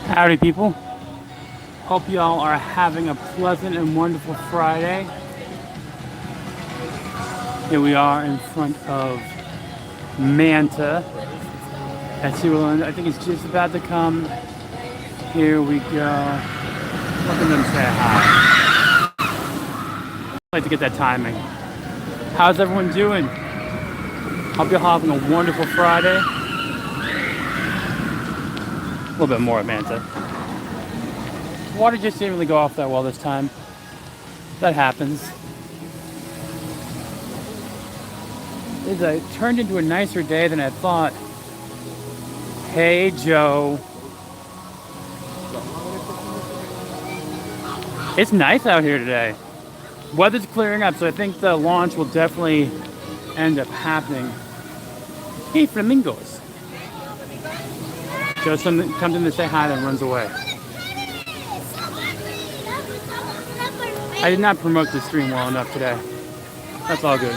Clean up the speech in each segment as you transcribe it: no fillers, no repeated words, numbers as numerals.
Howdy, people. Hope y'all are having a pleasant and wonderful Friday. Here we are in front of Manta at SeaWorld Orlando. I think it's just about to come. Here we go. Let them say hi. I like to get that timing. How's everyone doing? Hope you're having a wonderful Friday. A little bit more at Manta. Water just didn't really go off that well this time. That happens. It turned into a nicer day than I thought. Hey, Joe. It's nice out here today. Weather's clearing up, so I think the launch will definitely end up happening. Hey, flamingos. Joe comes in to say hi, then runs away. I did not promote this stream well enough today. That's all good.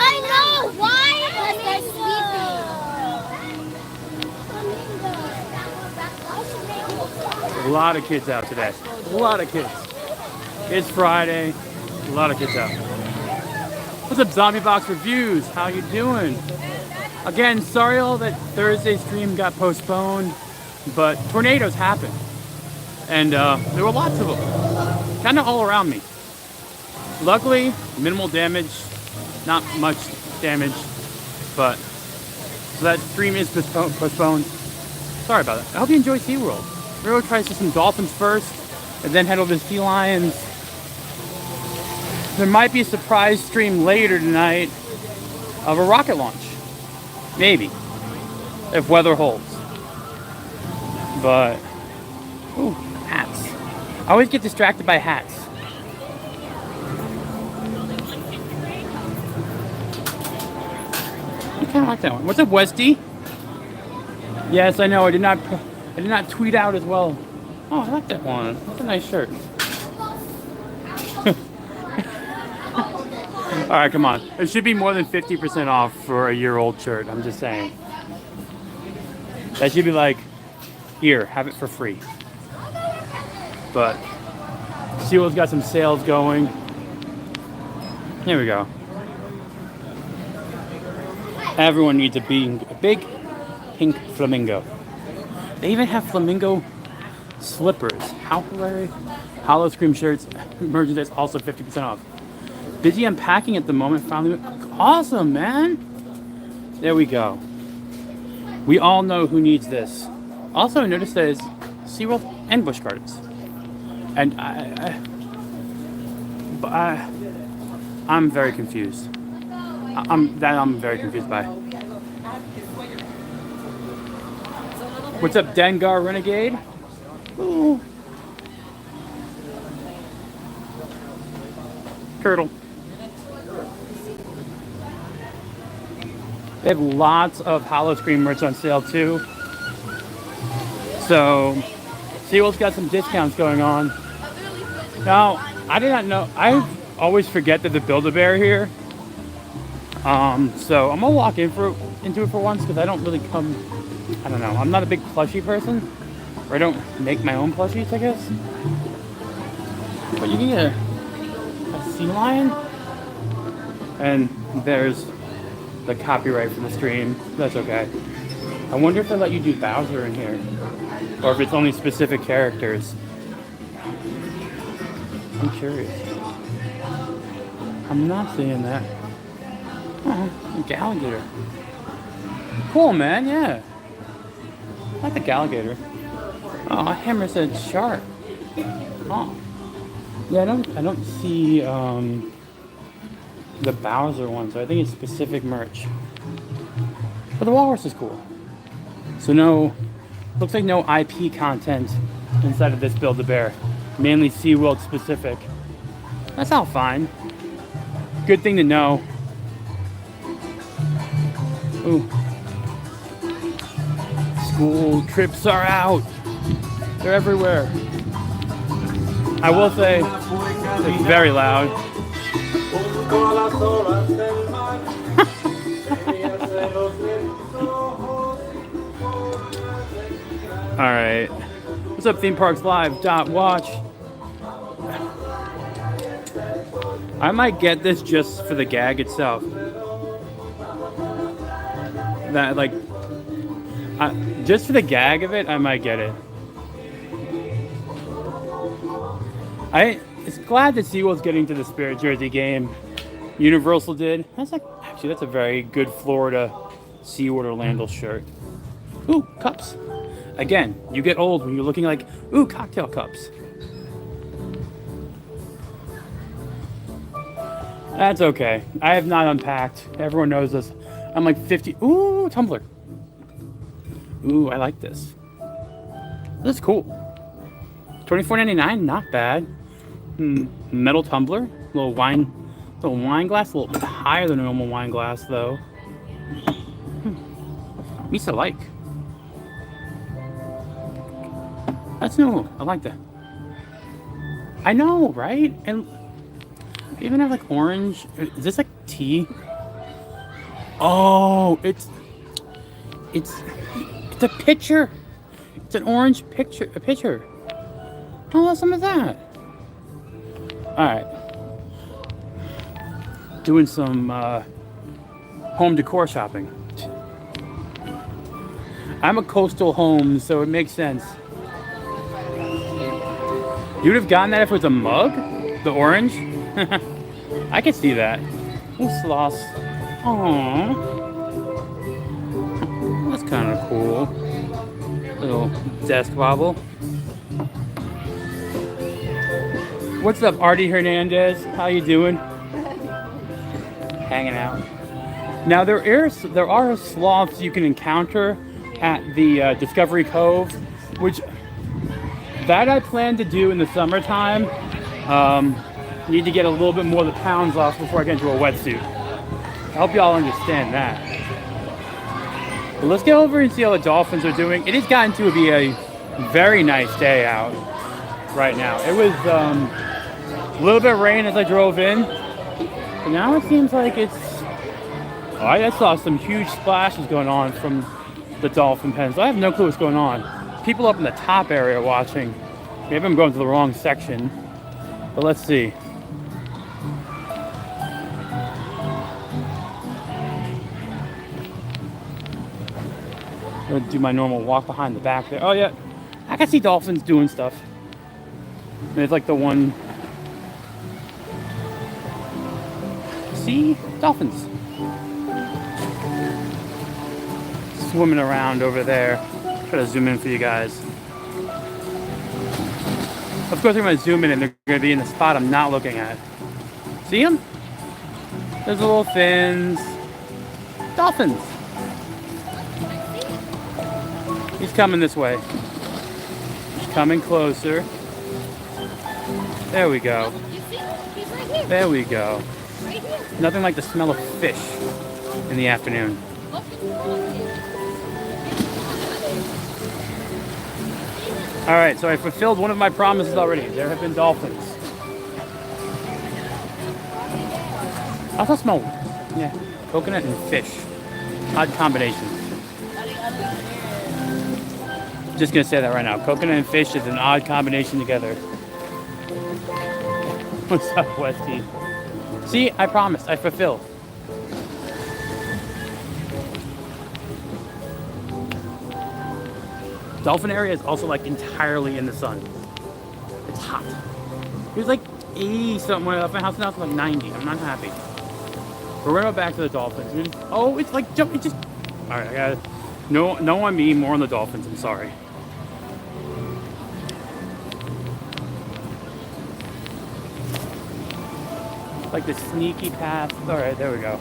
I know why. A lot of kids out today. A lot of kids. It's Friday. A lot of kids out. What's up, Zombie Box Reviews? How you doing? Again, sorry all that Thursday stream got postponed, but tornadoes happened. And there were lots of them. Kind of all around me. Luckily, minimal damage. Not much damage. But, so that stream is postponed. Sorry about that. I hope you enjoy SeaWorld. We're going to try to see some dolphins first, and then head over to sea lions. There might be a surprise stream later tonight of a rocket launch. Maybe. If weather holds. But, ooh, hats. I always get distracted by hats. I kind of like that one. What's up, Westy? Yes, I know. I did not tweet out as well. Oh, I like that one. That's a nice shirt. All right, come on. It should be more than 50% off for a year-old shirt. I'm just saying. That should be like, here, have it for free. But SeaWorld's got some sales going. Here we go. Everyone needs a big pink flamingo. They even have flamingo slippers. How hilarious. Hollow Scream shirts, merchandise also 50% off. Busy unpacking at the moment. Finally, awesome, man. There we go. We all know who needs this. Also, I noticed that it's SeaWorld and Busch Gardens. And I'm very confused. I'm very confused by. What's up, Dengar Renegade? Ooh. Turtle. They have lots of Hollow Scream merch on sale too. So, SeaWorld's got some discounts going on. Now, I did not know. I always forget that the Build-A-Bear here. So I'm gonna walk into it for once because I don't really come. I don't know. I'm not a big plushie person, or I don't make my own plushies, I guess. But you can get a sea lion, and there's the copyright for the stream. That's okay. I wonder if they let you do Bowser in here, or if it's only specific characters. I'm curious. I'm not seeing that. Oh, a alligator. Cool, man. Yeah. I like the alligator. Oh, Hammer said shark. Oh. Yeah, I don't see the Bowser one, so I think it's specific merch. But the walrus is cool. So looks like no IP content inside of this Build-A-Bear. Mainly SeaWorld specific. That's all fine. Good thing to know. Ooh. School trips are out. They're everywhere. I will say, it's very loud. Alright. What's up, Theme Parks Live? Watch. I might get this just for the gag itself. That, like, just for the gag of it, I might get it. It's glad that SeaWorld's getting to the Spirit Jersey game. Universal did. Actually, that's a very good Florida SeaWorld Orlando shirt. Ooh, cups. Again, you get old when you're looking like, ooh, cocktail cups. That's okay. I have not unpacked. Everyone knows this. I'm like 50. Ooh, tumbler. Ooh, I like this. This is cool. $24.99, not bad. Metal tumbler, little wine glass, a little bit higher than a normal wine glass though. Misa like. That's new. I like that. I know, right? And they even have like orange. Is this like tea? Oh, it's a pitcher. It's an orange picture. A pitcher. How awesome is that? All right. Doing some home decor shopping. I'm a coastal home, so it makes sense. You would have gotten that if it was a mug? The orange? I could see that. Ooh, sloth. Aww. That's kind of cool. Little desk wobble. What's up, Artie Hernandez? How you doing? Hanging out. Now there are sloths you can encounter at the Discovery Cove, which that I plan to do in the summertime. Need to get a little bit more of the pounds off before I get into a wetsuit. I hope y'all understand that. But let's get over and see how the Dolphins are doing. It has gotten to be a very nice day out right now. It was a little bit of rain as I drove in, but now it seems like it's... Oh, I saw some huge splashes going on from the dolphin pens. I have no clue what's going on. People up in the top area watching. Maybe I'm going to the wrong section, but let's see. I'm gonna do my normal walk behind the back there. Oh yeah, I can see dolphins doing stuff. There's like the one. See? Dolphins. Swimming around over there. Try to zoom in for you guys. Of course, I'm going to zoom in and they're going to be in the spot I'm not looking at. See them? There's the little fins. Dolphins. He's coming this way. He's coming closer. There we go. There we go. Nothing like the smell of fish in the afternoon. All right, so I fulfilled one of my promises already. There have been dolphins. I also smell, yeah, coconut and fish. Odd combination. Just gonna say that right now. Coconut and fish is an odd combination together. What's up, Westy? See, I promised. I fulfilled. Dolphin area is also like entirely in the sun. It's hot. It was like 80 something when I left my house, now it's like 90. I'm not happy. We're gonna go back to the Dolphins. Oh, it's like jumping. Just all right. I got no on me, more on the Dolphins. I'm sorry. Like the sneaky path. All right, there we go.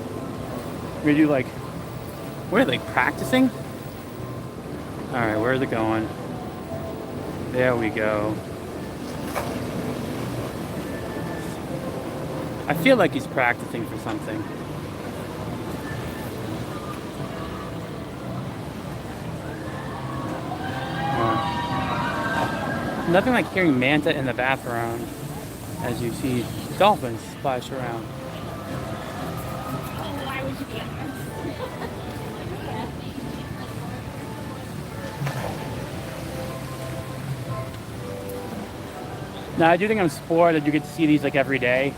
We're gonna do like, what are they practicing? All right, where's it going? There we go. I feel like he's practicing for something. Nothing like hearing Manta in the background as you see dolphins splash around. Why would you be on Now, I do think I'm spoiled that you get to see these like every day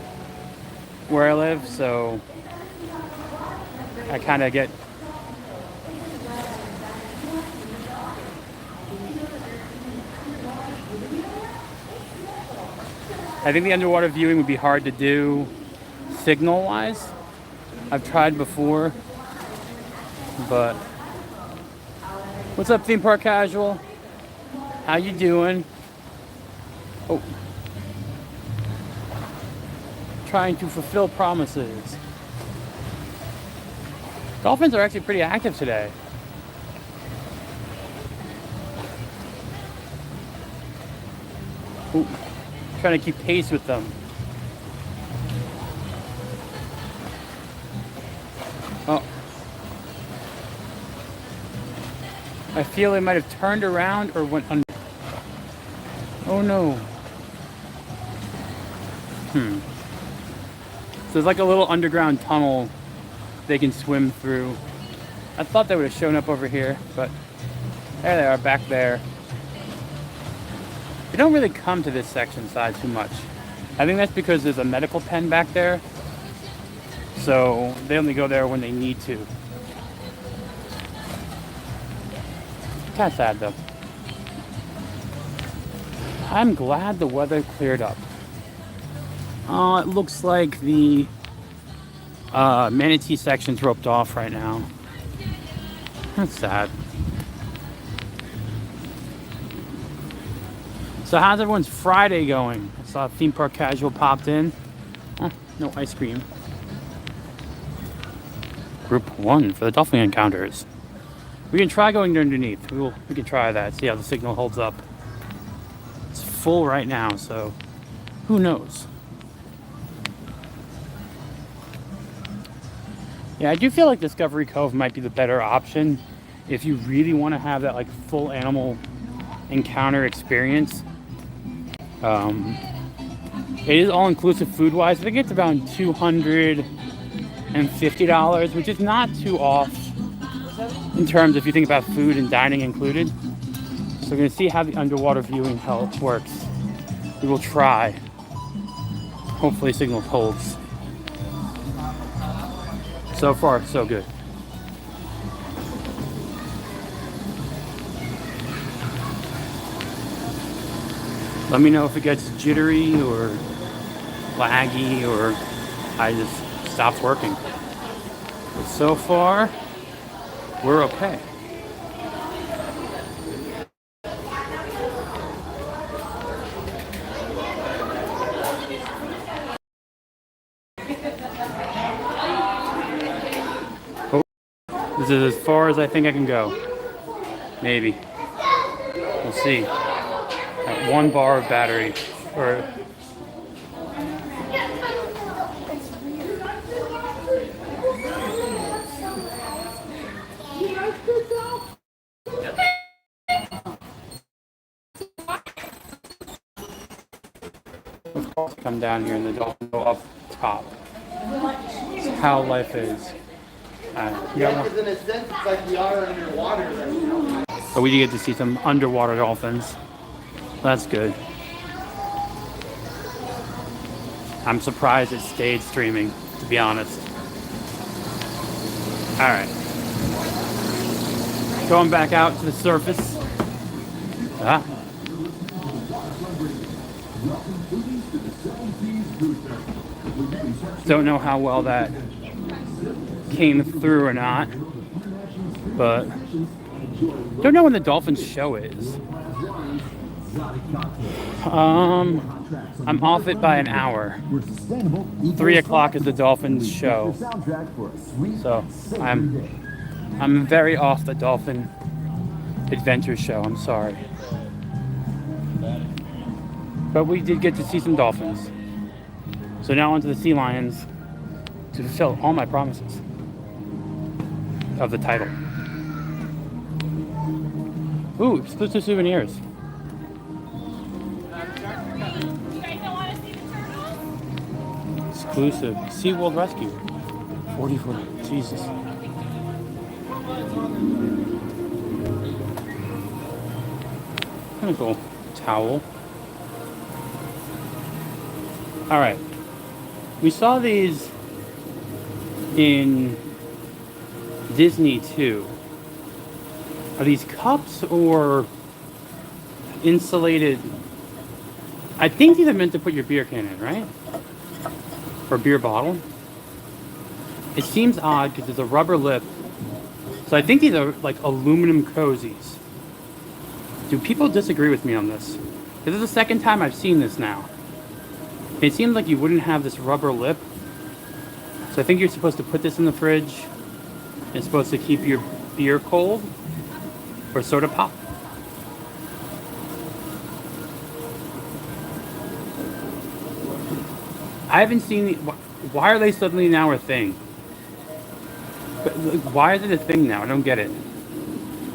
where I live, so I kind of get. I think the underwater viewing would be hard to do signal-wise. I've tried before, but what's up, theme park casual? How you doing? Oh, trying to fulfill promises. Dolphins are actually pretty active today. Ooh, trying to keep pace with them. Oh. I feel they might have turned around or went under. Oh no. So there's like a little underground tunnel they can swim through. I thought they would have shown up over here, but there they are back there. They don't really come to this section side too much. I think that's because there's a medical pen back there. So they only go there when they need to. Kind of sad though. I'm glad the weather cleared up. It looks like the manatee section's roped off right now. That's sad. So how's everyone's Friday going? I saw theme park casual popped in. Oh, no ice cream. Group 1 for the dolphin encounters. We can try going underneath. We can try that, see how the signal holds up. It's full right now, so who knows? Yeah, I do feel like Discovery Cove might be the better option if you really want to have that like full animal encounter experience. It is all inclusive food wise. I think it's about $250, which is not too off in terms if you think about food and dining included. So we're gonna see how the underwater viewing works. We will try. Hopefully signal holds. So far, so good. Let me know if it gets jittery or laggy or I just stopped working. But so far, we're okay. This is as far as I think I can go. Maybe. We'll see. At 1 bar of battery. Or of course come down here and the dolphins go up top. That's how life is. Yeah, because in a sense, it's like we are underwater right now. But we do get to see some underwater dolphins. That's good. I'm surprised it stayed streaming, to be honest. Alright. Going back out to the surface. Don't know how well that came through or not, but don't know when the Dolphins show is. I'm off it by an hour. 3 o'clock is the Dolphins show, so I'm very off the Dolphin Adventure show. I'm sorry, but we did get to see some dolphins. So now onto the sea lions to fulfill all my promises of the title. Ooh, exclusive souvenirs. You guys don't want to see the turtles? Exclusive. SeaWorld Rescue. 44. Jesus. Kind of cool. Towel. All right. We saw these in Disney too. Are these cups or insulated? I think these are meant to put your beer can in, right? Or beer bottle. It seems odd because there's a rubber lip. So I think these are like aluminum cozies. Do people disagree with me on this? This is the second time I've seen this now. It seems like you wouldn't have this rubber lip. So I think you're supposed to put this in the fridge. It's supposed to keep your beer cold or soda pop. I haven't seen the, why are they suddenly now a thing? But, why is it a thing now? I don't get it.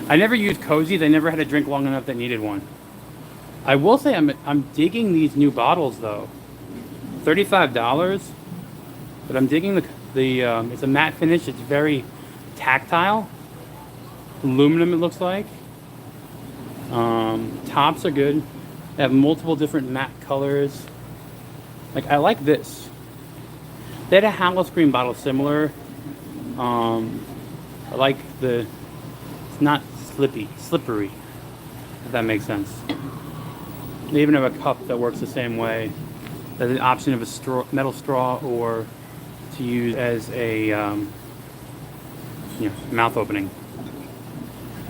I never used cozies. I never had a drink long enough that needed one. I will say I'm digging these new bottles though. $35, but I'm digging the it's a matte finish. It's very tactile. Aluminum it looks like. Tops are good. They have multiple different matte colors. Like I like this. They had a Hallow Scream bottle similar. I like the. It's not slippery. If that makes sense. They even have a cup that works the same way. There's an option of a straw, metal straw, or to use as a mouth opening.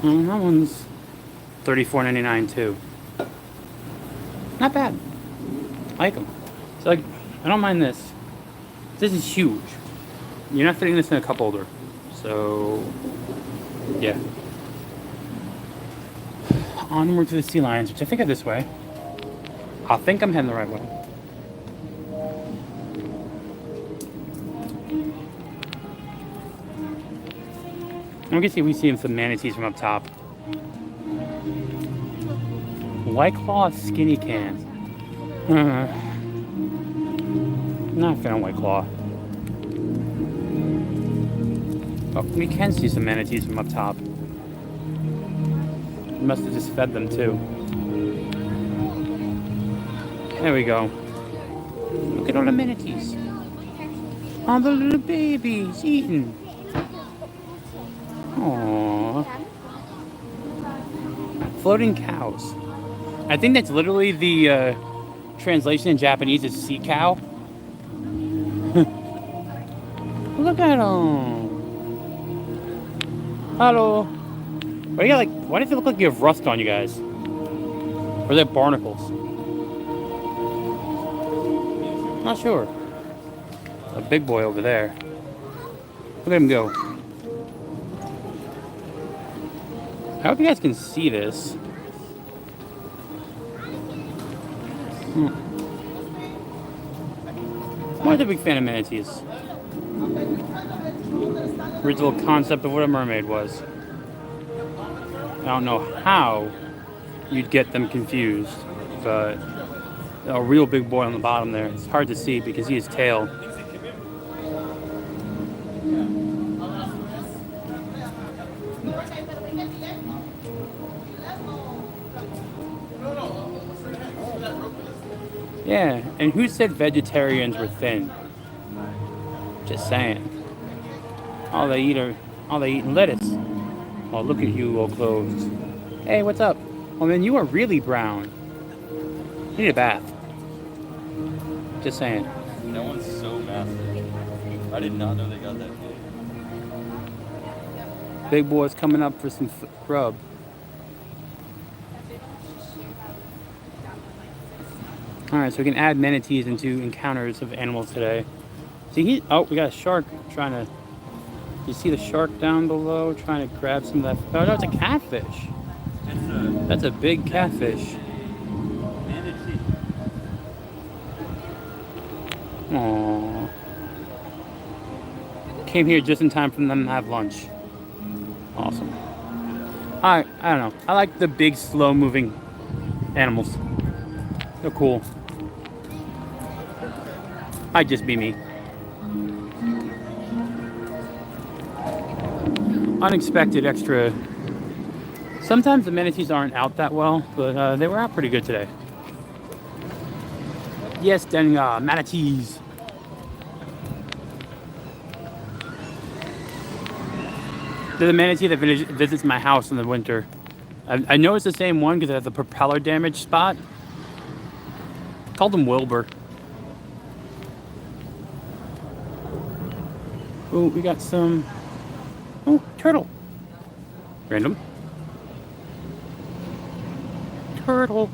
That one's $34.99 too. Not bad. I like them. So like, I don't mind this. This is huge. You're not fitting this in a cup holder. So, yeah. Onward to the sea lions, which I think are this way. I think I'm heading the right way. And we can see we see some manatees from up top. White Claw skinny cans. Not a fan of White Claw. Oh, we can see some manatees from up top. We must have just fed them too. There we go. Look at all the manatees. All the little babies eating. Aww. Floating cows. I think that's literally the translation in Japanese is sea cow. Look at them. Hello. Why do you got like? Why does it look like you have rust on you guys? Or are they barnacles? Not sure. A big boy over there. Look at him go. I hope you guys can see this. I'm not a big fan of manatees. Original concept of what a mermaid was. I don't know how you'd get them confused, but a real big boy on the bottom there. It's hard to see because he has tail. Yeah, and who said vegetarians were thin? Just saying. All they eat lettuce. Oh, look at you, all clothes. Hey, what's up? Oh man, you are really brown. You need a bath. Just saying. That one's so massive. I did not know they got that big. Big boy's coming up for some grub. Alright, so we can add manatees into encounters of animals today. See, oh, we got a shark trying to... You see the shark down below trying to grab some of that... Oh, no, it's a catfish. That's a big catfish. Manatee. Aww. Came here just in time for them to have lunch. Awesome. I don't know. I like the big, slow-moving animals. They're cool. Might just be me. Unexpected extra. Sometimes the manatees aren't out that well, but they were out pretty good today. Yes, then manatees. There's a manatee that visits my house in the winter. I know it's the same one because it has a propeller damage spot. Called him Wilbur. Oh, we got some. Oh, turtle. Random. Turtle.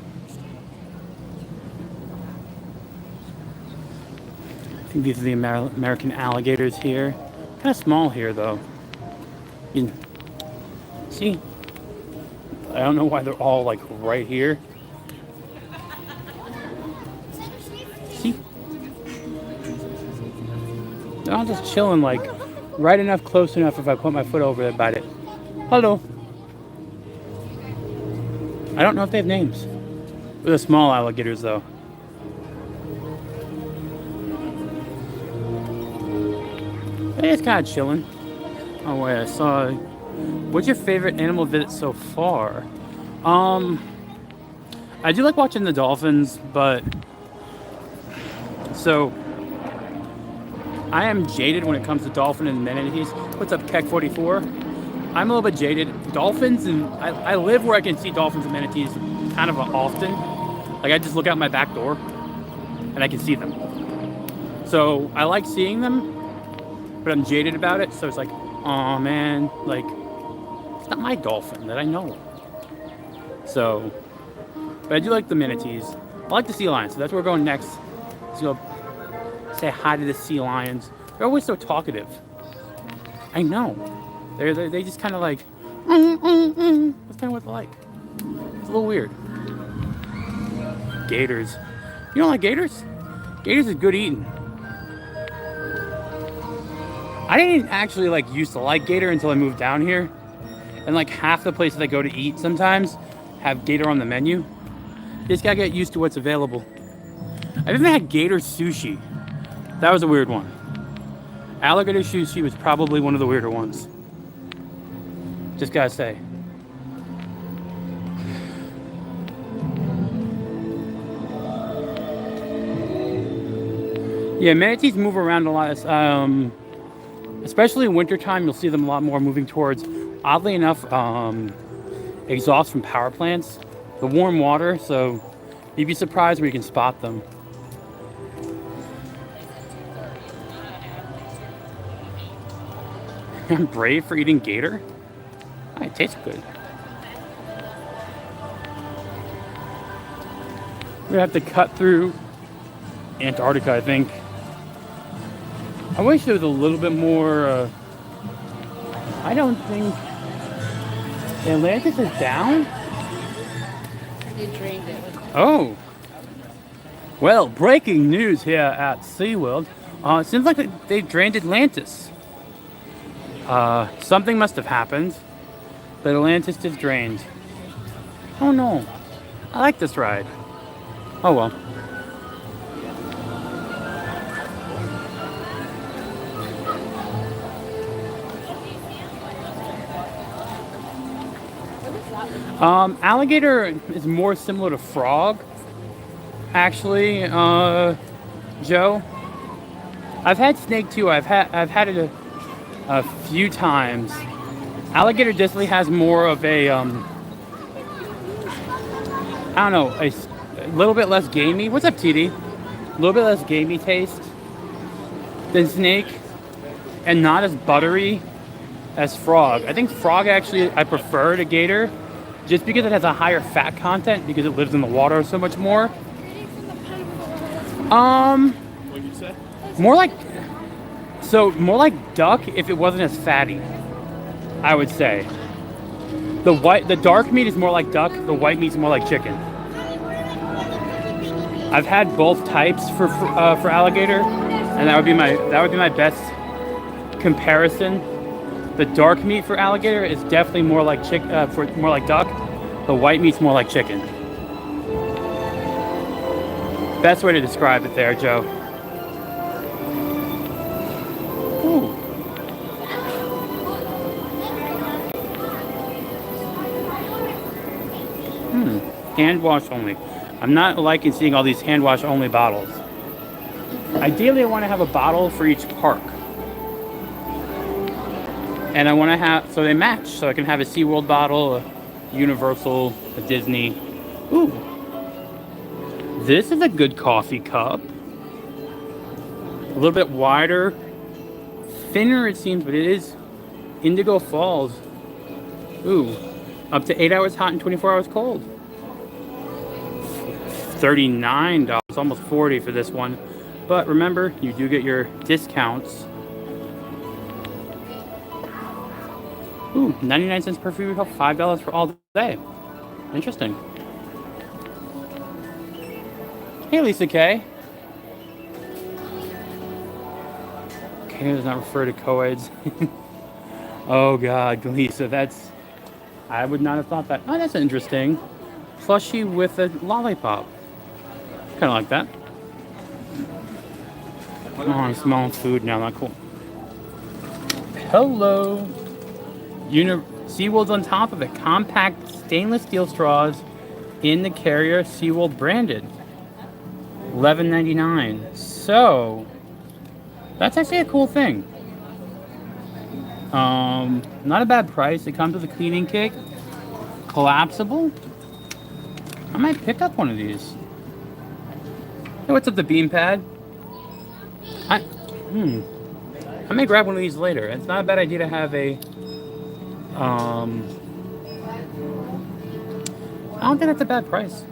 I think these are the American alligators here. Kind of small here, though. You see? I don't know why they're all like right here. See? They're all just chilling, like right enough, close enough. If I put my foot over it, bite it. Hello. I don't know if they have names. They're the small alligators, though. It's kind of chilling. Oh wait, I saw. What's your favorite animal visit so far? I do like watching the dolphins, but so I am jaded when it comes to dolphin and manatees. What's up, Keck 44? I'm a little bit jaded. Dolphins, and I live where I can see dolphins and manatees kind of often. Like I just look out my back door and I can see them. So I like seeing them, but I'm jaded about it. So it's like, oh man, like it's not my dolphin that I know. So, but I do like the manatees. I like the sea lions, so that's where we're going next. Let's go say hi to the sea lions. They're always so talkative. I know. They just kind of like, That's kind of what they're like. It's a little weird. Gators. You don't like gators? Gators is good eating. I didn't actually like used to like gator until I moved down here. And like half the places I go to eat sometimes have gator on the menu. You just gotta get used to what's available. I've even had gator sushi. That was a weird one. Alligator sushi was probably one of the weirder ones. Just gotta say. Yeah, manatees move around a lot. Especially in wintertime, you'll see them a lot more moving towards, oddly enough, exhaust from power plants. The warm water, so you'd be surprised where you can spot them. I'm brave for eating gator? Oh, it tastes good. We're gonna have to cut through Antarctica, I think. I wish there was a little bit more, I don't think Atlantis is down? They drained it. Oh. Well, breaking news here at SeaWorld. It seems like they drained Atlantis. Something must have happened, but Atlantis is drained. Oh no. I like this ride. Oh well. Alligator is more similar to frog, actually, Joe. I've had snake too. I've had it a few times. Alligator definitely has more of a I don't know, a little bit less gamey. What's up, TD? A little bit less gamey taste than snake, and not as buttery as frog. I think frog actually I prefer to gator. Just because it has a higher fat content, because it lives in the water so much more. What'd you say? More like duck if it wasn't as fatty, I would say. The dark meat is more like duck, the white meat is more like chicken. I've had both types for alligator, and that would be my best comparison. The dark meat for alligator is definitely more like more like duck. The white meat's more like chicken. Best way to describe it there, Joe. Ooh. Hand wash only. I'm not liking seeing all these hand wash only bottles. Ideally, I want to have a bottle for each park. And I want to have, so they match. So I can have a SeaWorld bottle, a Universal, a Disney. Ooh. This is a good coffee cup. A little bit wider. Thinner it seems, but it is Indigo Falls. Ooh. Up to 8 hours hot and 24 hours cold. $39, almost $40 for this one. But remember, you do get your discounts. Ooh, 99 cents per free refill, $5 for all day. Interesting. Hey, Lisa K. K does not refer to co-eds. Oh God, Lisa, that's... I would not have thought that. Oh, that's interesting. Plushie with a lollipop. Kind of like that. Oh, I'm smelling food now, not cool. Hello. SeaWorld's on top of it. Compact stainless steel straws in the carrier, SeaWorld branded. $11.99. So, that's actually a cool thing. Not a bad price. It comes with a cleaning kit. Collapsible. I might pick up one of these. Hey, what's up, the beam pad? I may grab one of these later. It's not a bad idea to have a I don't think that's a bad price.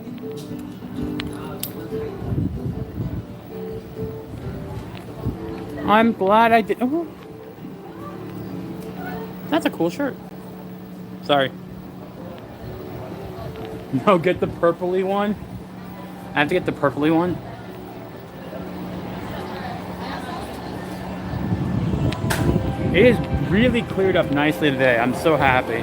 I'm glad I did. Oh, that's a cool shirt. Sorry. No, get the purpley one. I have to get the purpley one. It is really cleared up nicely today. I'm so happy.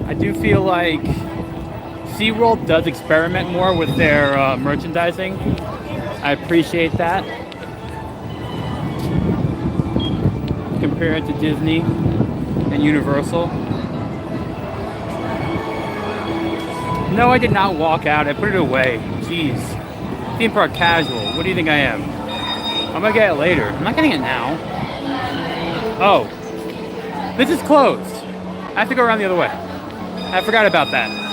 I do feel like SeaWorld does experiment more with their merchandising. I appreciate that. Compared to Disney and Universal. No, I did not walk out. I put it away. Jeez. Theme park casual. What do you think I am? I'm gonna get it later. I'm not getting it now. Oh. This is closed. I have to go around the other way. I forgot about that.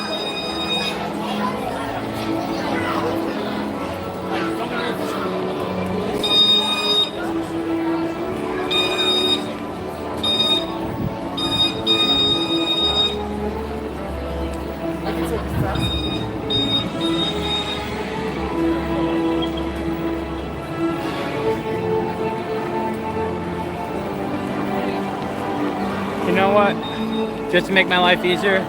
You know what? Just to make my life easier.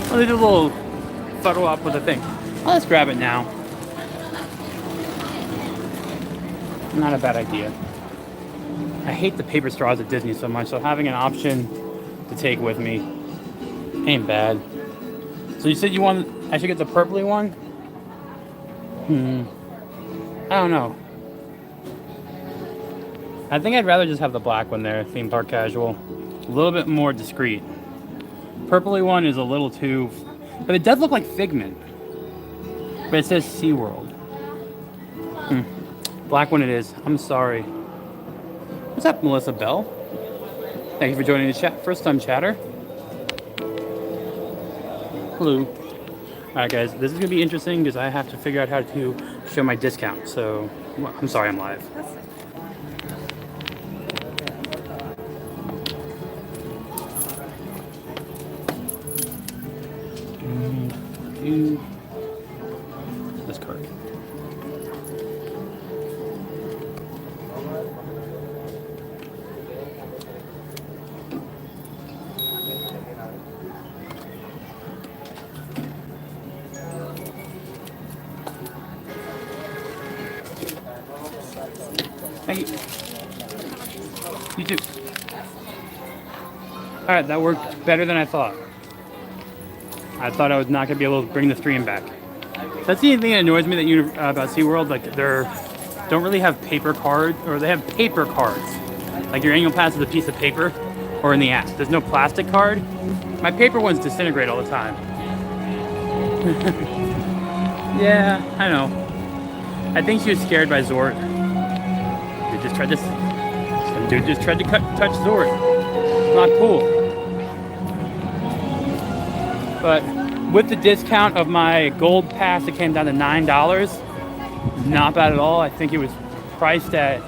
Well, there's a little photo op with a thing. Well, let's grab it now. Not a bad idea. I hate the paper straws at Disney so much, so having an option to take with me ain't bad. So you said you want, I should get the purpley one? I don't know. I think I'd rather just have the black one there, theme park casual. A little bit more discreet. Purpley one is a little too, but it does look like Figment. But it says SeaWorld. Black one it is. I'm sorry. What's up, Melissa Bell? Thank you for joining the chat. First time chatter. Hello. Alright guys, this is going to be interesting because I have to figure out how to show my discount. So, well, I'm sorry I'm live. This card. Thank you. You too. Alright, that worked better than I thought. I thought I was not going to be able to bring the stream back. That's the thing that annoys me that about SeaWorld. Like, they don't really have paper cards, or they have paper cards. Like, your annual pass is a piece of paper. or in the app. There's no plastic card. My paper ones disintegrate all the time. Yeah, I know. I think she was scared by Zort. Some dude just tried to touch Zort. Not cool. But with the discount of my gold pass, it came down to $9. Not bad at all. I think it was priced at,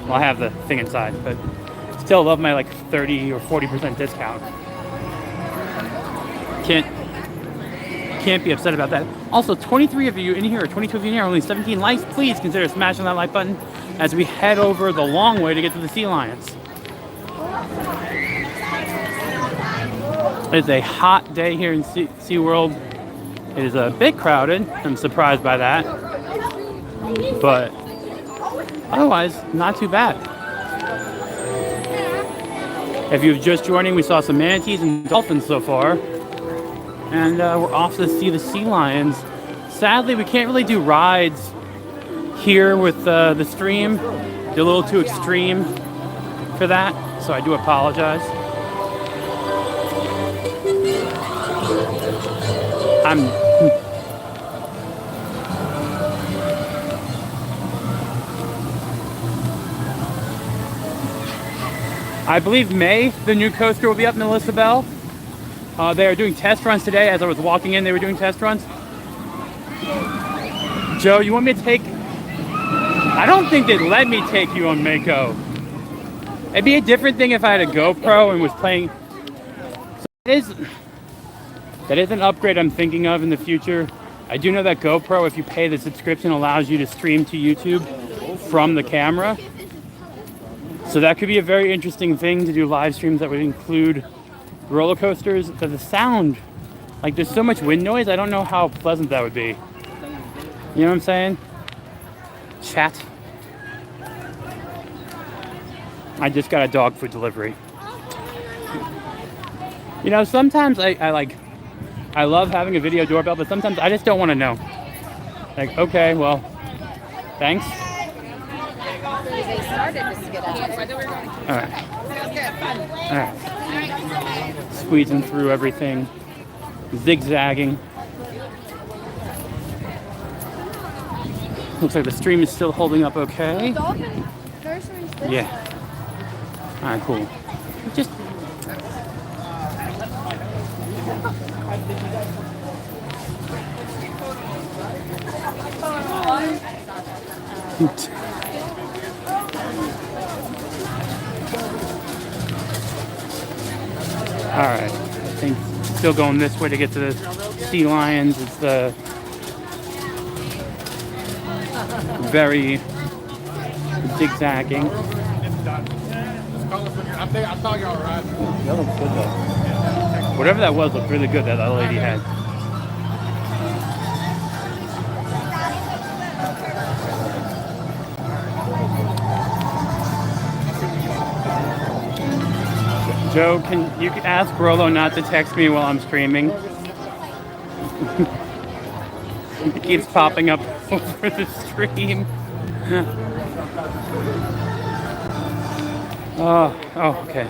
well, I have the thing inside, but still love my like 30 or 40% discount. Can't be upset about that. Also, 23 of you in here, or 22 of you in here, only 17 likes. Please consider smashing that like button as we head over the long way to get to the sea lions. It's a hot day here in SeaWorld. It is a bit crowded. I'm surprised by that. But otherwise, not too bad. If you're just joining, we saw some manatees and dolphins so far. And we're off to see the sea lions. Sadly, we can't really do rides here with the stream. They're a little too extreme for that, so I do apologize. I believe May, the new coaster, will be up in Elizabeth. They are doing test runs today. As I was walking in, they were doing test runs. Joe, you want me to take... I don't think they'd let me take you on Mako. It'd be a different thing if I had a GoPro and was playing... So that is an upgrade I'm thinking of in the future. I do know that GoPro, if you pay the subscription, allows you to stream to YouTube from the camera. So that could be a very interesting thing to do live streams that would include roller coasters. But the sound, like there's so much wind noise, I don't know how pleasant that would be. You know what I'm saying? Chat. I just got a dog food delivery. You know, sometimes I love having a video doorbell, but sometimes I just don't want to know. Like, okay, well, thanks. They started this to get out. All right. All right. Squeezing through everything, zigzagging. Looks like the stream is still holding up okay. Yeah. All right, cool. Just. All right, I think still going this way to get to the sea lions. It's the very zigzagging. I thought y'all were right. That looks good though. Whatever that was looked really good that other lady had. Joe, can you ask Rolo not to text me while I'm streaming? It keeps popping up over the stream. Oh, okay.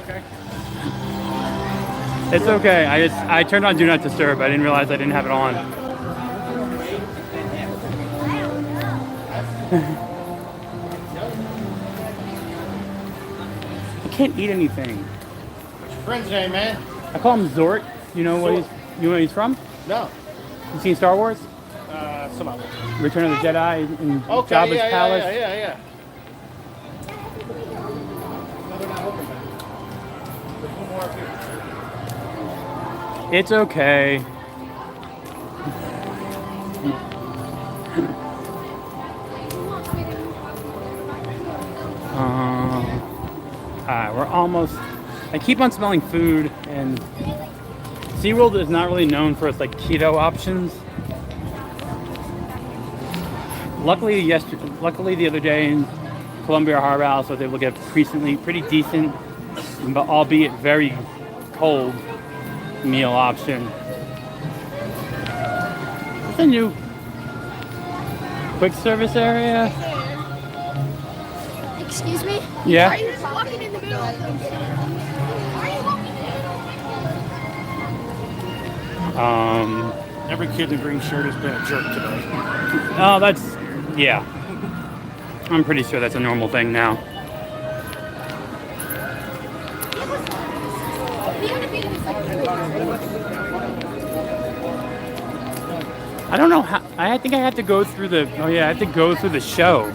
It's okay. I turned on Do Not Disturb. I didn't realize I didn't have it on. I can't eat anything. Friend's name, man. I call him Zort. You know what he's from? No. You seen Star Wars? Some of them. Return of the Jedi in Okay, Jabba's palace. Yeah. It's okay. Alright, we're almost... I keep on smelling food, and SeaWorld is not really known for its like keto options. Luckily the other day in Columbia Harbor House, I was able to get pretty decent, but albeit very cold meal option. It's a new quick service area. Excuse me? Yeah. Are you just walking in the middle of them? Every kid in a green shirt has been a jerk today. Oh, that's, yeah. I'm pretty sure that's a normal thing now. I don't know how, I think I have to go through the, oh yeah, I have to go through the show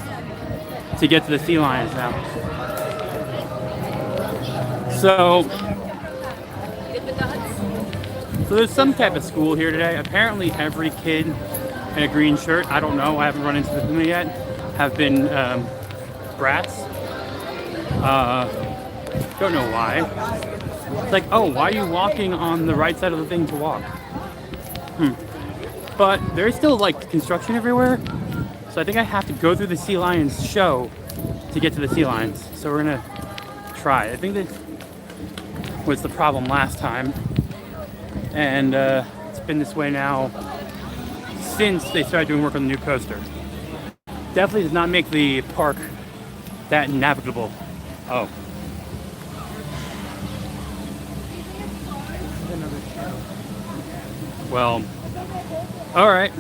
to get to the sea lions now. So there's some type of school here today. Apparently every kid in a green shirt, I don't know, I haven't run into them yet, have been brats. Don't know why. It's like, oh, why are you walking on the right side of the thing to walk? But there's still like construction everywhere. So I think I have to go through the sea lions show to get to the sea lions. So we're gonna try. I think that was the problem last time. And it's been this way now since they started doing work on the new coaster. Definitely does not make the park that navigable. Oh. Well, all right.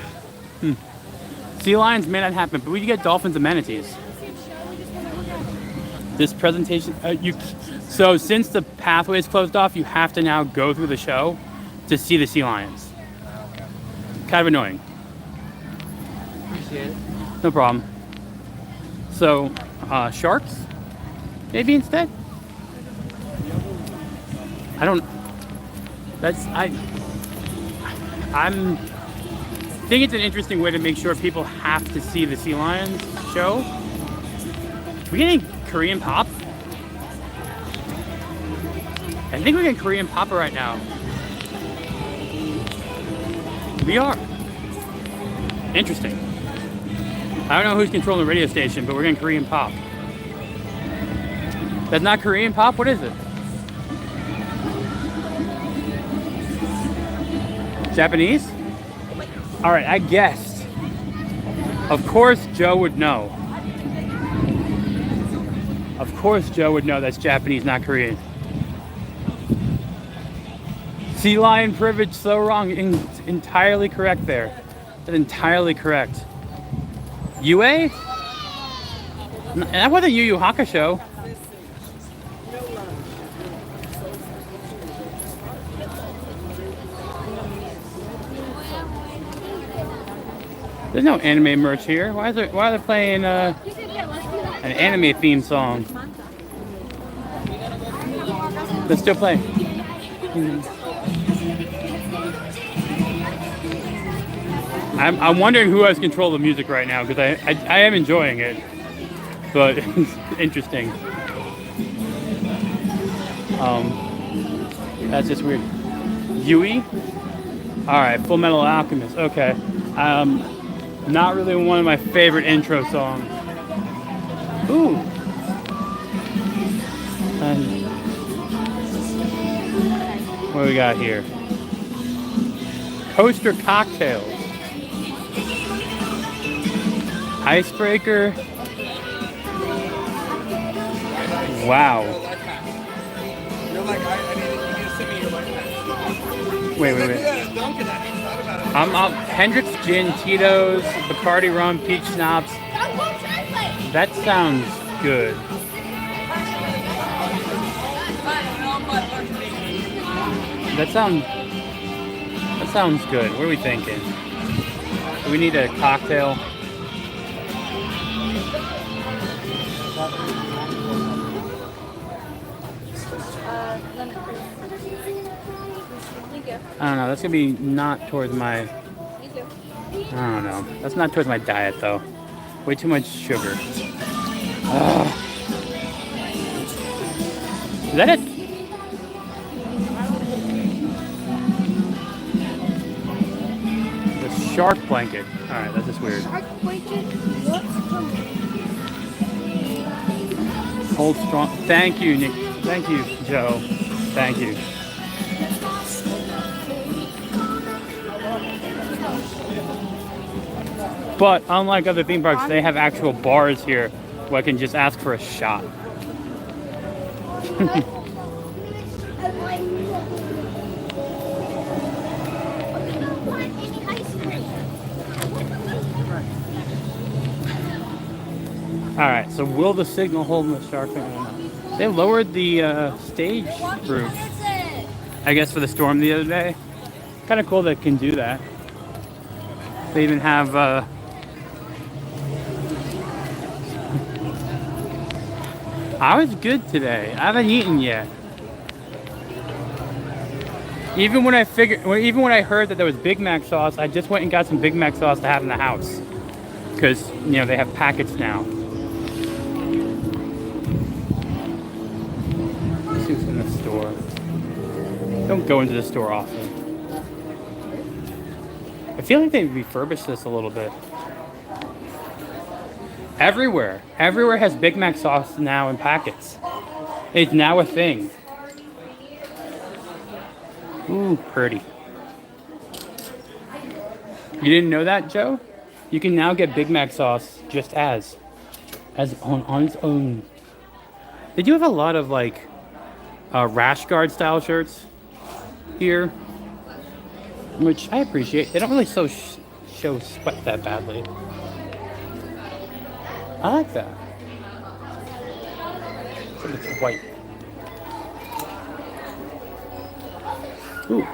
Sea lions may not happen, but we can get dolphins and manatees. This presentation, so since the pathway is closed off, you have to now go through the show to see the sea lions. Kind of annoying. Appreciate it. No problem. So, sharks? Maybe instead? I don't, I'm think it's an interesting way to make sure people have to see the sea lions show. We getting Korean pop? I think we're getting Korean pop right now. We are. Interesting. I don't know who's controlling the radio station, but we're getting Korean pop. That's not Korean pop? What is it? Japanese? All right, I guessed. Of course Joe would know. Of course Joe would know that's Japanese, not Korean. Sea lion privilege, so wrong. Entirely correct there. That's entirely correct. UA? That wasn't Yu Yu Hakusho. There's no anime merch here. Why are they playing an anime theme song? They're still playing. I'm wondering who has control of the music right now, because I am enjoying it, but it's interesting. That's just weird. Yui? Alright, Full Metal Alchemist, okay. Not really one of my favorite intro songs. Ooh. What do we got here? Coaster cocktails. Icebreaker. Wow. Wait. I'm up Hendrick's Gin, Tito's, Bacardi Rum, Peach Schnapps. That sounds good. That sounds good. What are we thinking? Do we need a cocktail? I don't know. That's gonna be not towards my. I don't know. That's not towards my diet though. Way too much sugar. Is that it? The shark blanket. All right, that's just weird. Shark blanket? What's Hold strong. Thank you, Nick. Thank you, Joe. Thank you. But unlike other theme parks, they have actual bars here where I can just ask for a shot. Alright, so will the signal hold in the shark fin? They lowered the stage roof, I guess, for the storm the other day. Kind of cool that it can do that. They even have I was good today. I haven't eaten yet. Even when I heard that there was Big Mac sauce, I just went and got some Big Mac sauce to have in the house. Because, you know, they have packets now. Let's see what's in the store. Don't go into the store often. I feel like they refurbished this a little bit. Everywhere has Big Mac sauce now in packets. It's now a thing. Ooh, pretty. You didn't know that, Joe? You can now get Big Mac sauce just as on its own. They do have a lot of like rash guard style shirts here, which I appreciate. They don't really show sweat that badly. I like that. It's white. Ooh.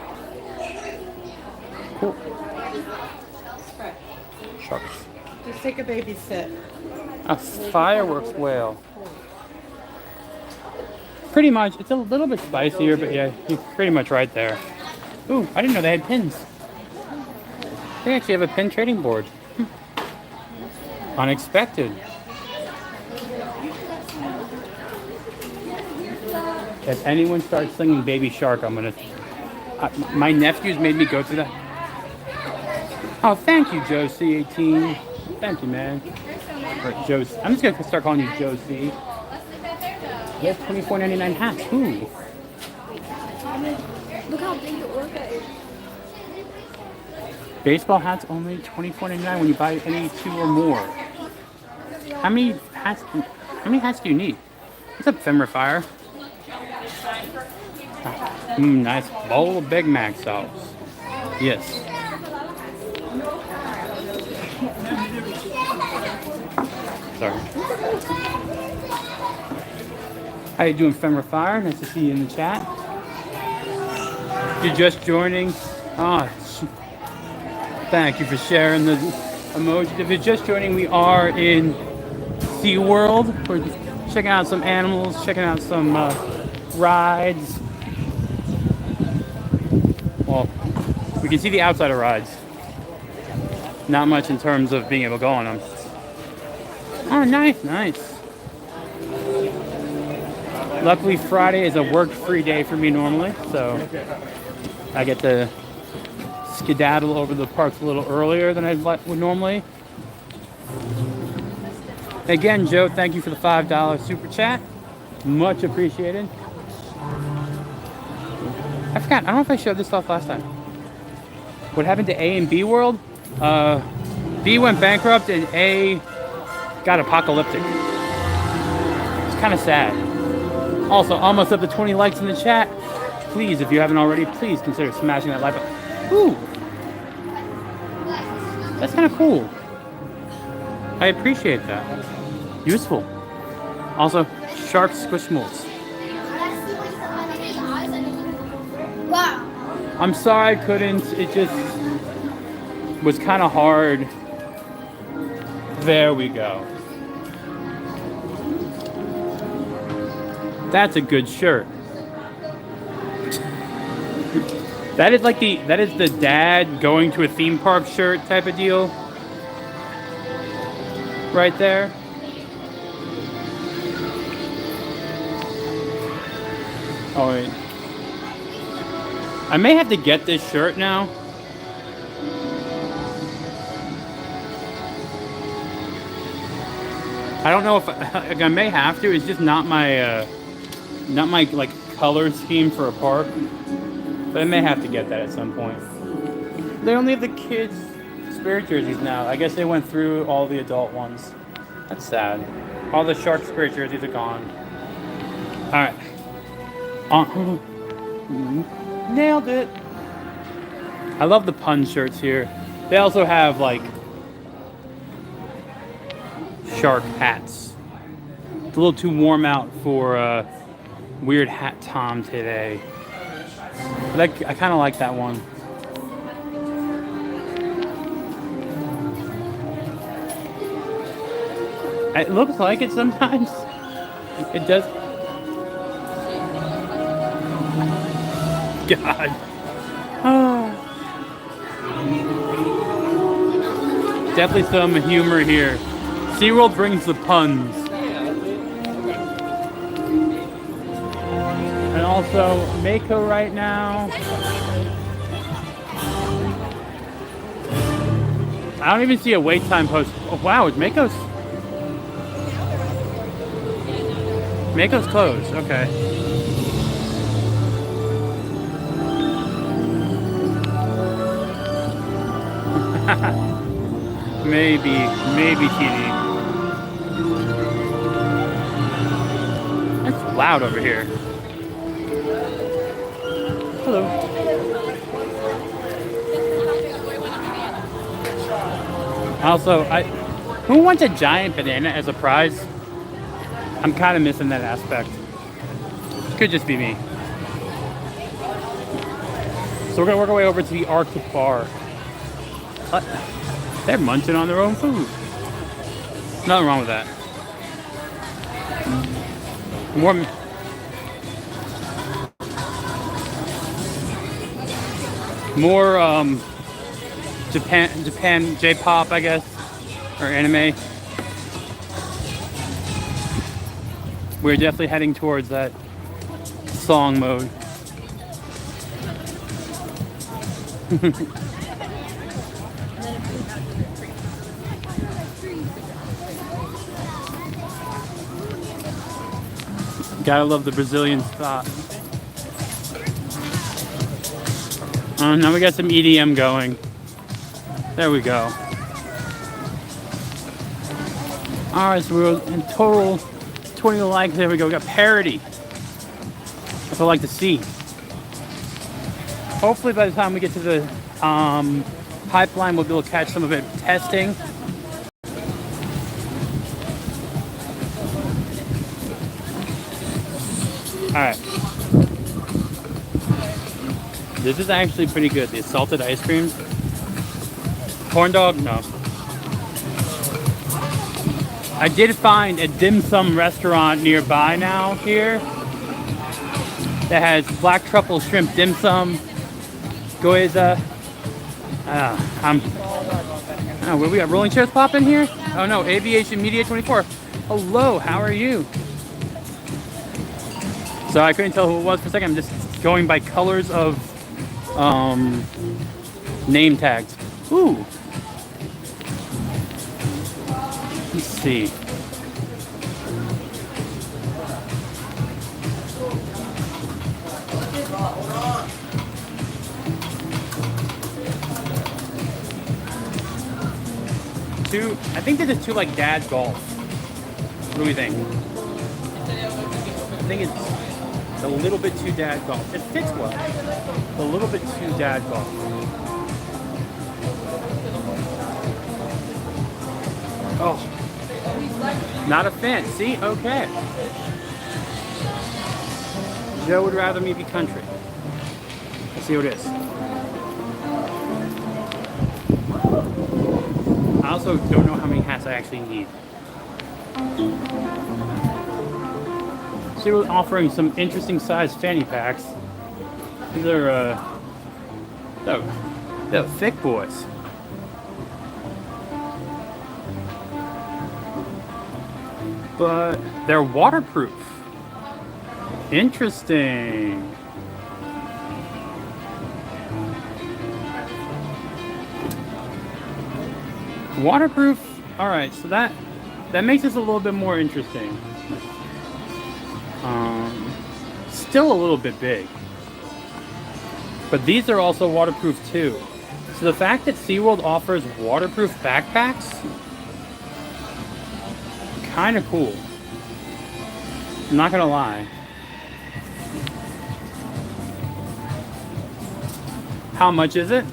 Cool. Sharks. Just take a baby sit. A fireworks whale. Pretty much. It's a little bit spicier, but yeah, you're pretty much right there. Ooh, I didn't know they had pins. They actually have a pin trading board. Unexpected. If anyone starts singing Baby Shark, I'm gonna... my nephews made me go through that. Oh, thank you, Joe C18. Thank you, man. Or Joe, I'm just gonna start calling you Joe C. They have $24.99 hats. Ooh. Look how big the orca is. Baseball hats only $24.99 when you buy any 2 or more. How many hats do you need? What's up, Femmer Fire? Nice bowl of Big Mac sauce. Yes. Sorry. How you doing, Femmer Fire? Nice to see you in the chat. If you're just joining, thank you for sharing the emoji. If you're just joining, we are in SeaWorld. We're checking out some animals, checking out some rides. Well, we can see the outside of rides. Not much in terms of being able to go on them. Oh, nice, nice. Luckily, Friday is a work-free day for me normally, so I get to skedaddle over the parks a little earlier than I would normally. Again, Joe, thank you for the $5 super chat. Much appreciated. I forgot. I don't know if I showed this off last time. What happened to A and B World? B went bankrupt and A got apocalyptic. It's kind of sad. Also, almost up to 20 likes in the chat. Please, if you haven't already, please consider smashing that like button. Ooh! That's kind of cool. I appreciate that. Useful. Also, shark squishmallows. Wow. I'm sorry I couldn't. It just was kind of hard. There we go. That's a good shirt. That is the dad going to a theme park shirt type of deal. Right there. Oh wait. I may have to get this shirt now. I don't know if I may have to. It's just not my like color scheme for a park. But I may have to get that at some point. They only have the kids' spirit jerseys now. I guess they went through all the adult ones. That's sad. All the shark spirit jerseys are gone. All right. Nailed it. I love the pun shirts here. They also have like shark hats. It's a little too warm out for Weird Hat Tom today. But I kind of like that one. It looks like it sometimes. It does. God. Oh. Definitely some humor here. SeaWorld brings the puns. And also Mako right now. I don't even see a wait time post. Oh wow, it's Mako's closed. Okay. maybe TV. It's loud over here. Hello. Also, who wants a giant banana as a prize? I'm kind of missing that aspect. Could just be me. So we're gonna work our way over to the Arctic Bar. They're munching on their own food. Nothing wrong with that. More Japan J-pop, I guess, or anime. We're definitely heading towards that song mode. Gotta love the Brazilian spot. Now we got some EDM going. There we go. Alright, so we're in total 20 likes. There we go. We got parody. That's what I like to see. Hopefully by the time we get to the pipeline, we'll be able to catch some of it testing. Alright. This is actually pretty good. The salted ice cream. Corn dog? No. I did find a dim sum restaurant nearby now here that has black truffle shrimp dim sum, gyoza. Where we got rolling chairs popping here? Oh no, Aviation Media 24. Hello, how are you? So I couldn't tell who it was for a second. I'm just going by colors of name tags. Ooh. Let's see. I think this is two like dad golf. What do we think? I think it's a little bit too dad golf. It fits well. A little bit too dad golf. Oh, not a fan. See, okay. Joe would rather me be country. Let's see what it is. I also don't know how many hats I actually need. So we're offering some interesting sized fanny packs. These are they're thick boys. But they're waterproof. Interesting. Waterproof. All right, so that makes this a little bit more interesting. Still a little bit big, but these are also waterproof too. So the fact that SeaWorld offers waterproof backpacks, kind of cool. I'm not gonna lie. How much is it?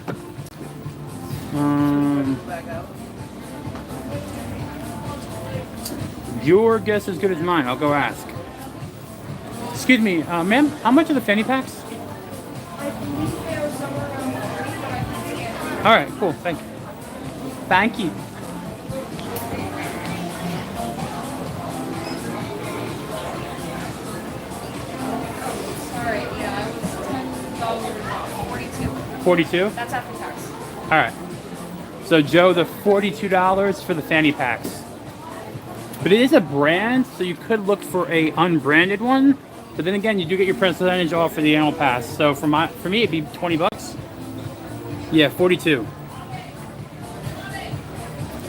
Your guess is as good as mine. I'll go ask. Excuse me, ma'am, how much are the fanny packs? I believe they are somewhere around 40, but I can scan. All right, cool. Thank you. Thank you. Sorry, yeah, I was $10 off. 42. 42? That's after tax. All right. So Joe, the $42 for the fanny packs. But it is a brand, so you could look for a unbranded one. But then again, you do get your percentage off for the annual pass. So for me, it'd be 20 bucks. Yeah, 42.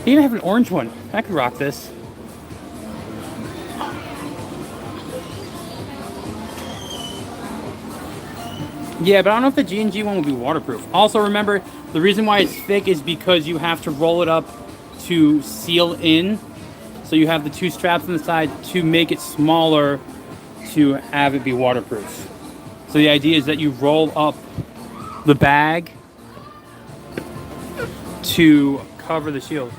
They even have an orange one. I could rock this. Yeah, but I don't know if the G&G one will be waterproof. Also, remember, the reason why it's thick is because you have to roll it up to seal in. So you have the two straps on the side to make it smaller to have it be waterproof. So the idea is that you roll up the bag to cover the shield.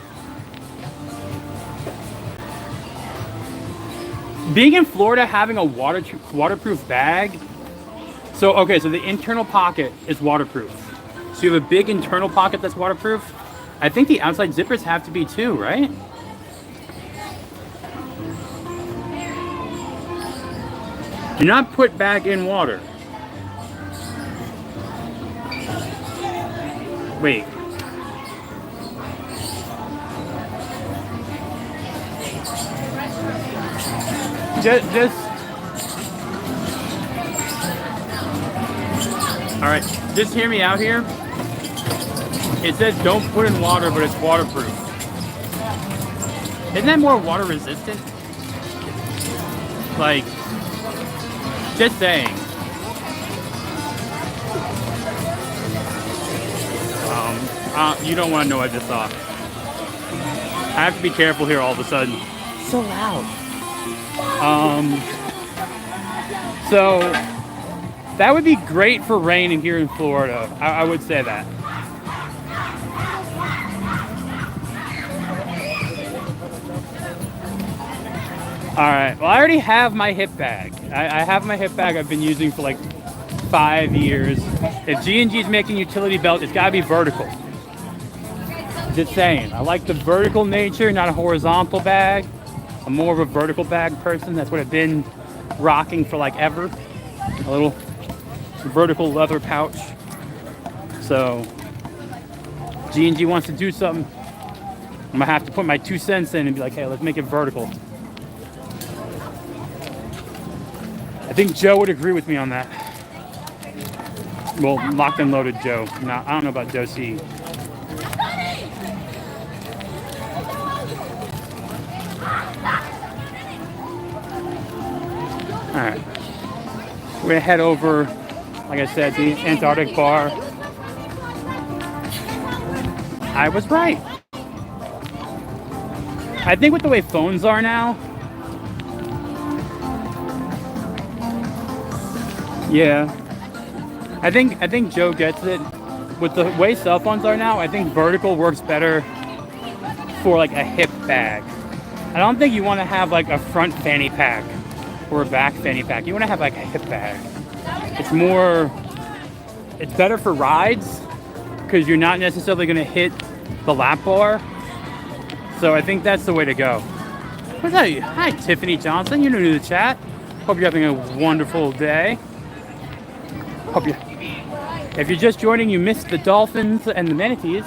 Being in Florida, having a waterproof bag. So, okay, so the internal pocket is waterproof. So you have a big internal pocket that's waterproof. I think the outside zippers have to be too, right? Do not put bag in water. Wait. Just. All right, just hear me out here. It says don't put in water, but it's waterproof. Isn't that more water resistant? Like, just saying. You don't want to know what I just saw. I have to be careful here all of a sudden. So loud. So that would be great for rain in here in Florida. I would say that. All right. Well, I already have my hip bag. I have my hip bag I've been using for like 5 years. If G&G is making utility belt, it's got to be vertical. Just saying. I like the vertical nature, not a horizontal bag. I'm more of a vertical bag person. That's what I've been rocking for like ever. A little vertical leather pouch. So G&G wants to do something, I'm gonna have to put my 2 cents in and be like, hey, let's make it vertical. I think Joe would agree with me on that. Well, locked and loaded Joe. No, I don't know about Joe C. Alright. We're gonna head over, like I said, the Antarctic bar. I was right. I think with the way phones are now, yeah. I think Joe gets it. With the way cell phones are now, I think vertical works better for like a hip bag. I don't think you want to have like a front fanny pack or a back fanny pack. You want to have like a hip bag. It's better for rides because you're not necessarily going to hit the lap bar. So I think that's the way to go. What's that? Hi, Tiffany Johnson. You're new to the chat. Hope you're having a wonderful day. If you're just joining, you missed the dolphins and the manatees,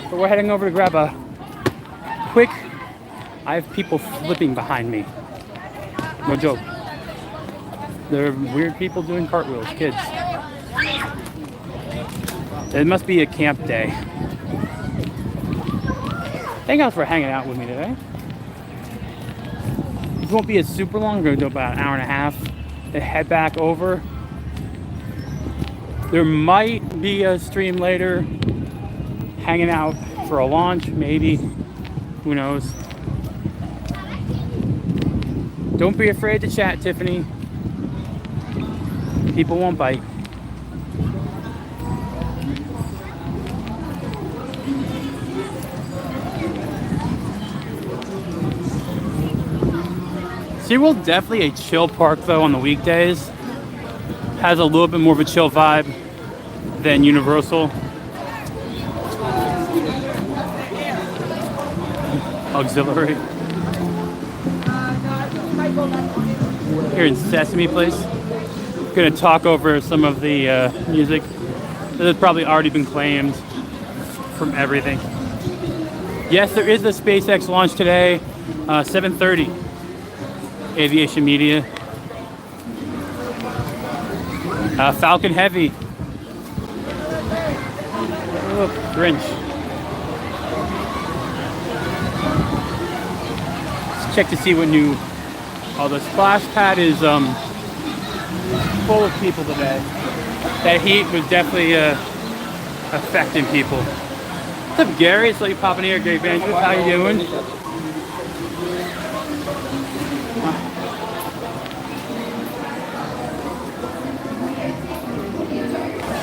but we're heading over to grab a quick. I have people flipping behind me. No joke. They're weird people doing cartwheels, kids. It must be a camp day. Thank you for hanging out with me today. This won't be a super long. We're going to do about an hour and a half. Then head back over. There might be a stream later, hanging out for a launch, maybe. Who knows? Don't be afraid to chat, Tiffany. People won't bite. SeaWorld definitely a chill park though on the weekdays. Has a little bit more of a chill vibe than Universal. Auxiliary. Here in Sesame Place. Gonna talk over some of the music that has probably already been claimed from everything. Yes, there is a SpaceX launch today, 7:30. Aviation Media. Falcon Heavy. Oh, Grinch. Let's check to see what new. Oh, the splash pad is full of people today. That heat was definitely affecting people. What's up, Gary? It's like popping here, Gary Van. How you doing?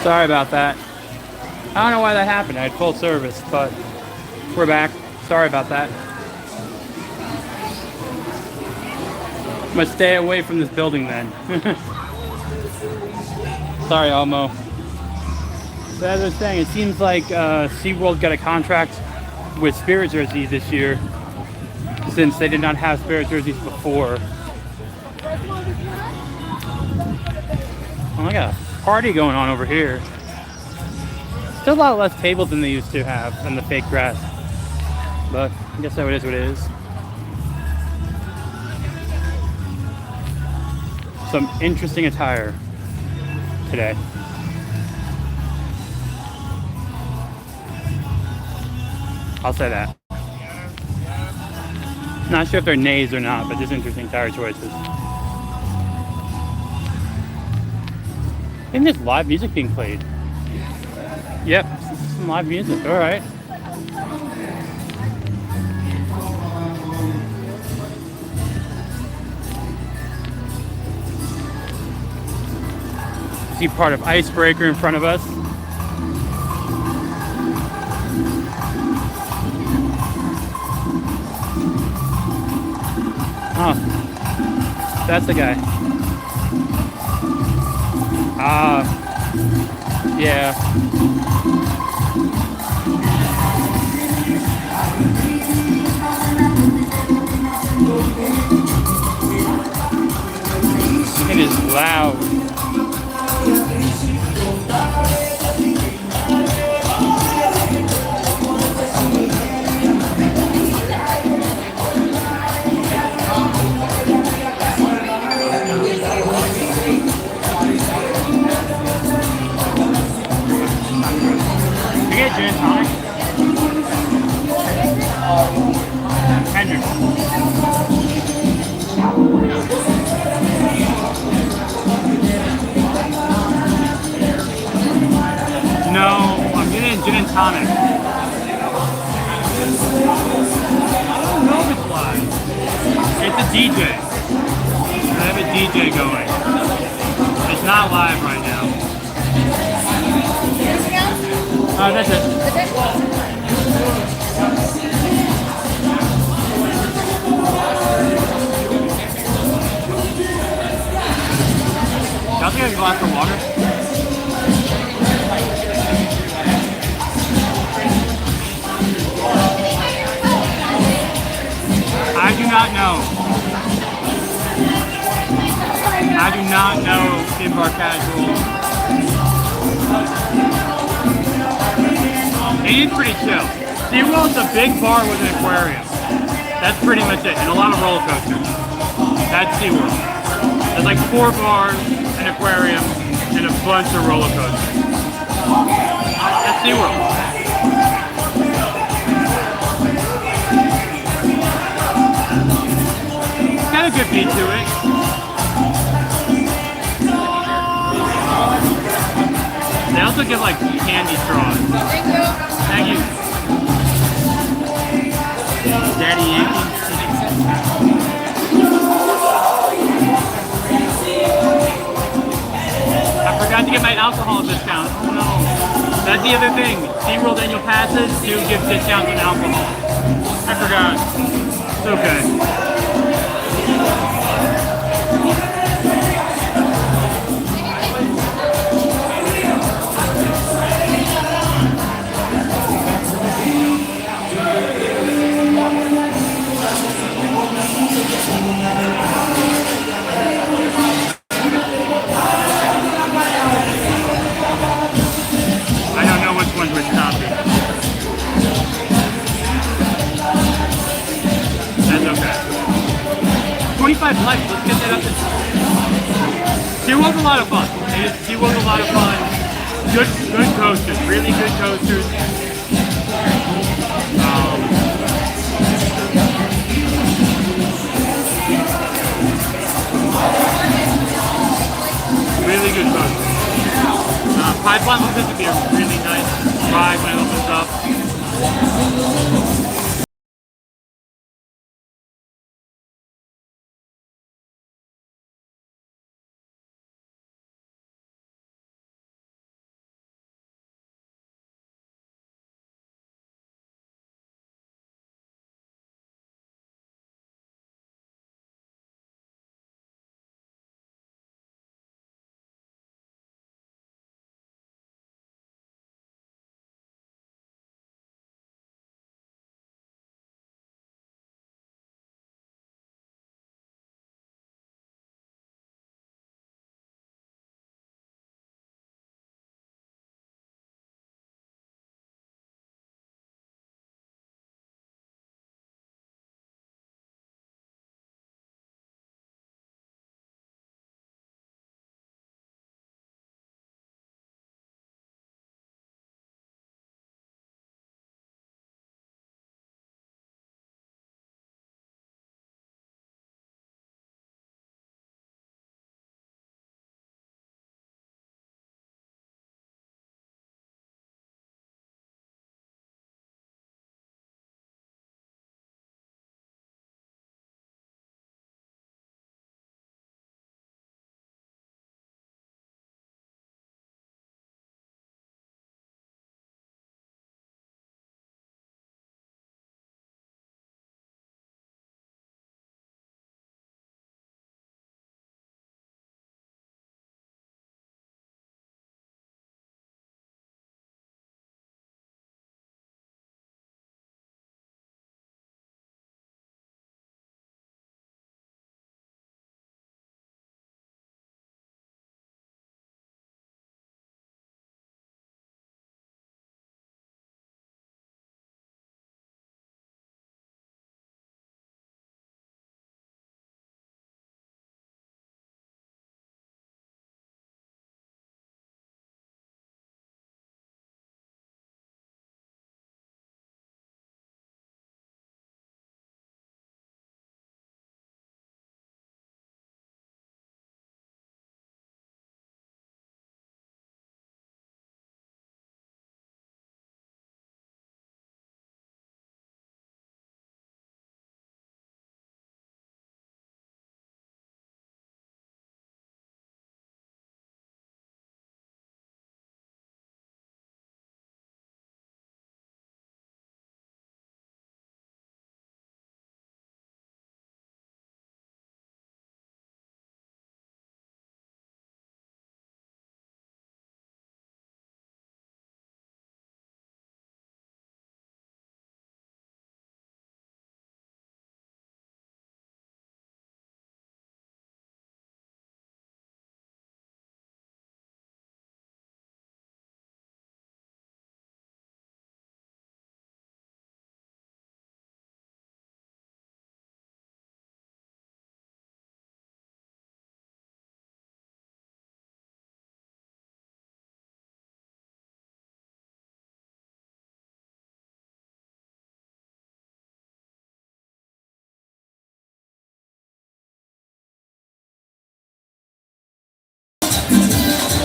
Sorry about that. I don't know why that happened. I had full service, but we're back. Sorry about that. I'm gonna stay away from this building then. Sorry, Elmo. But as I was saying, it seems like SeaWorld got a contract with Spirit Jerseys this year, since they did not have Spirit Jerseys before. Oh, I got a party going on over here. Still a lot less tables than they used to have than the fake grass. But I guess that is what it is. Some interesting attire today. I'll say that. Not sure if they're nays or not, but just interesting attire choices. I think there's live music being played. Yep, some live music. All right. See part of Icebreaker in front of us. Oh, that's the guy. Yeah. It is loud. Gin and tonic? Tender. No, I'm getting gin and tonic. I don't know if it's live. It's a DJ. I have a DJ going. It's not live right now. That's it. Y'all think I can go out for water? I do not know. I do not know Thin Bar Casual. It is pretty chill. SeaWorld's a big bar with an aquarium. That's pretty much it, and a lot of roller coasters. That's SeaWorld. There's like 4 bars, an aquarium, and a bunch of roller coasters. That's SeaWorld. It's got a good beat to it. They also give like candy straws. Thank you. Thank you. Daddy Yankee. I forgot to get my alcohol discount. Oh no. That's the other thing. SeaWorld annual passes do give discounts on alcohol. I forgot. It's okay. 25 likes. Let's get that up to. SeaWorld's a lot of fun. SeaWorld's a lot of fun. Good coasters. Really good coasters. Really good coasters. Pipeline looks like to be a really nice ride when it opens up.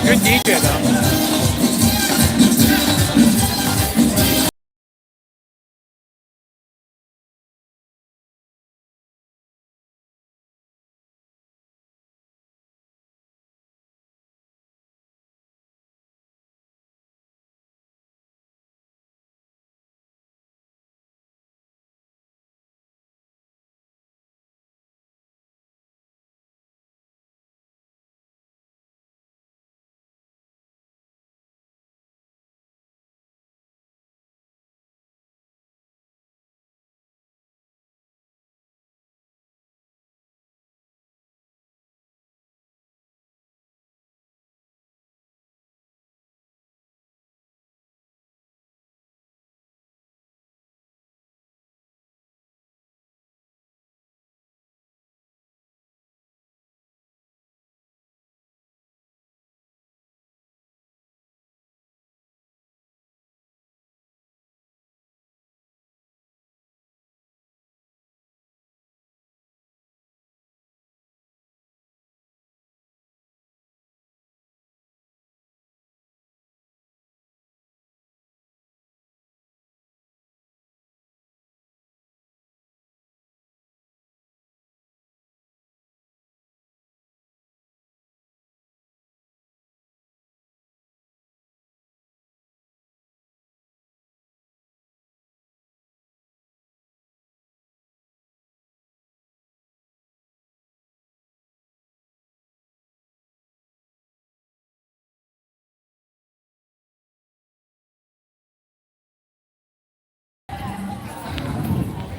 Good DJ though.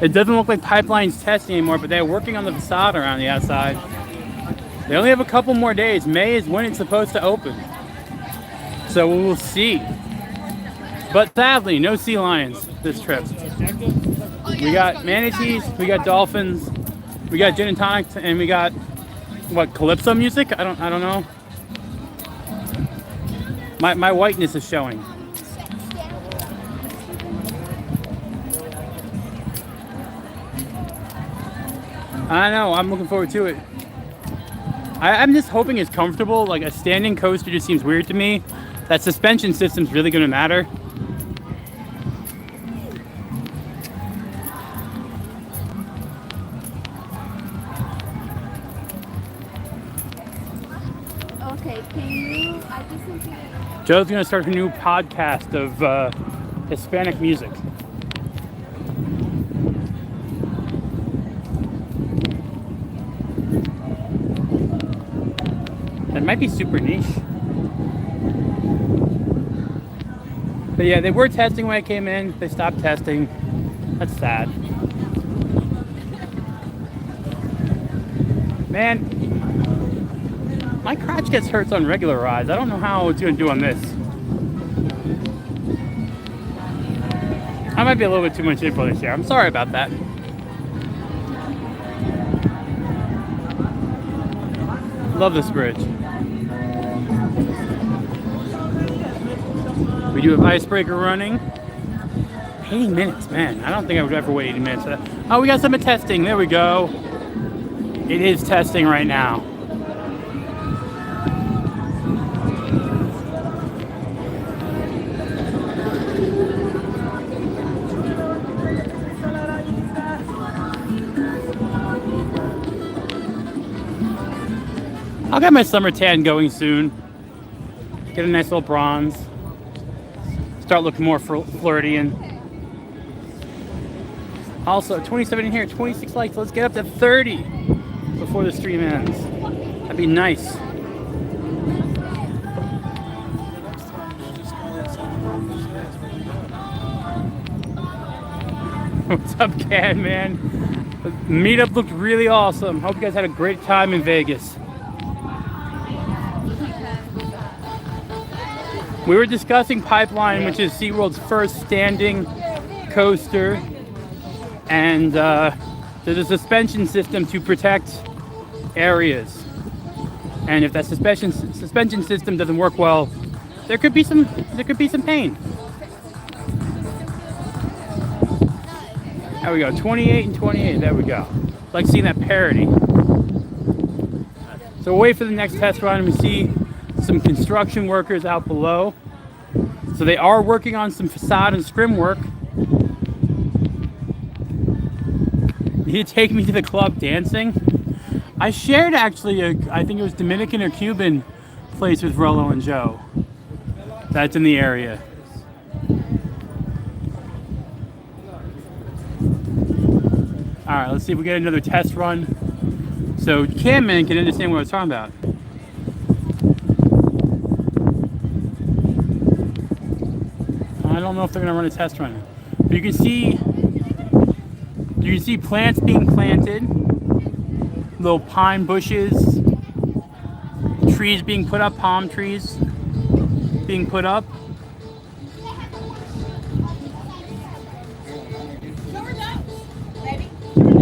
It doesn't look like Pipeline's testing anymore, but they're working on the facade around the outside. They only have a couple more days. May is when it's supposed to open. So we will see. But sadly, no sea lions this trip. We got manatees, we got dolphins, we got gin and tonics, and we got what, calypso music? I don't know. My whiteness is showing. I know, I'm looking forward to it. I'm just hoping it's comfortable. Like a standing coaster just seems weird to me. That suspension system's really gonna matter. Okay, can you? I just need to. Joe's gonna start a new podcast of Hispanic music. That might be super niche. But yeah, they were testing when I came in. They stopped testing. That's sad. Man, my crotch gets hurt on regular rides. I don't know how it's gonna do on this. I might be a little bit too much info this year. I'm sorry about that. Love this bridge. We do have icebreaker running. 80 minutes, man. I don't think I would ever wait 80 minutes for that. Oh, we got some testing. There we go. It is testing right now. I'll get my summer tan going soon. Get a nice little bronze. Start looking more Floridian. Also, 27 in here, 26 likes. Let's get up to 30 before the stream ends. That'd be nice. What's up, Cad, man? The meetup looked really awesome. Hope you guys had a great time in Vegas. We were discussing Pipeline, which is SeaWorld's first standing coaster. And there's a suspension system to protect areas. And if that suspension system doesn't work well, there could be some pain. There we go, 28 and 28, there we go. Like seeing that parody. So we'll wait for the next test run and we see some construction workers out below. So they are working on some facade and scrim work. You take me to the club dancing? I shared actually I think it was Dominican or Cuban place with Rollo and Joe. That's in the area. Alright, let's see if we get another test run. So Camman can understand what I was talking about. I don't know if they're gonna run a test run. But you can see plants being planted, little pine bushes, trees being put up, palm trees being put up.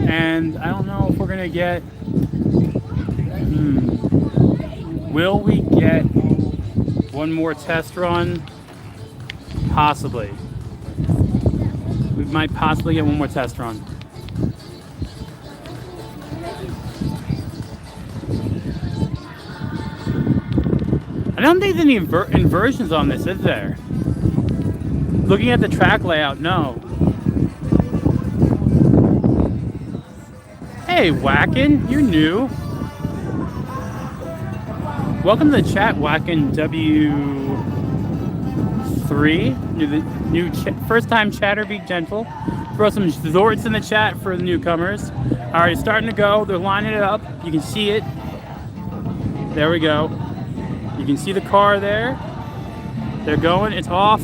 And I don't know if we're gonna get, will we get one more test run? Possibly. We might possibly get one more test run. I don't think there's any inversions on this, is there? Looking at the track layout, no. Hey, Whackin', you're new. Welcome to the chat, Whackin' W3. You're the new first time chatter, be gentle. Throw some Zorts in the chat for the newcomers. All right, it's starting to go. They're lining it up. You can see it. There we go. You can see the car there. They're going. It's off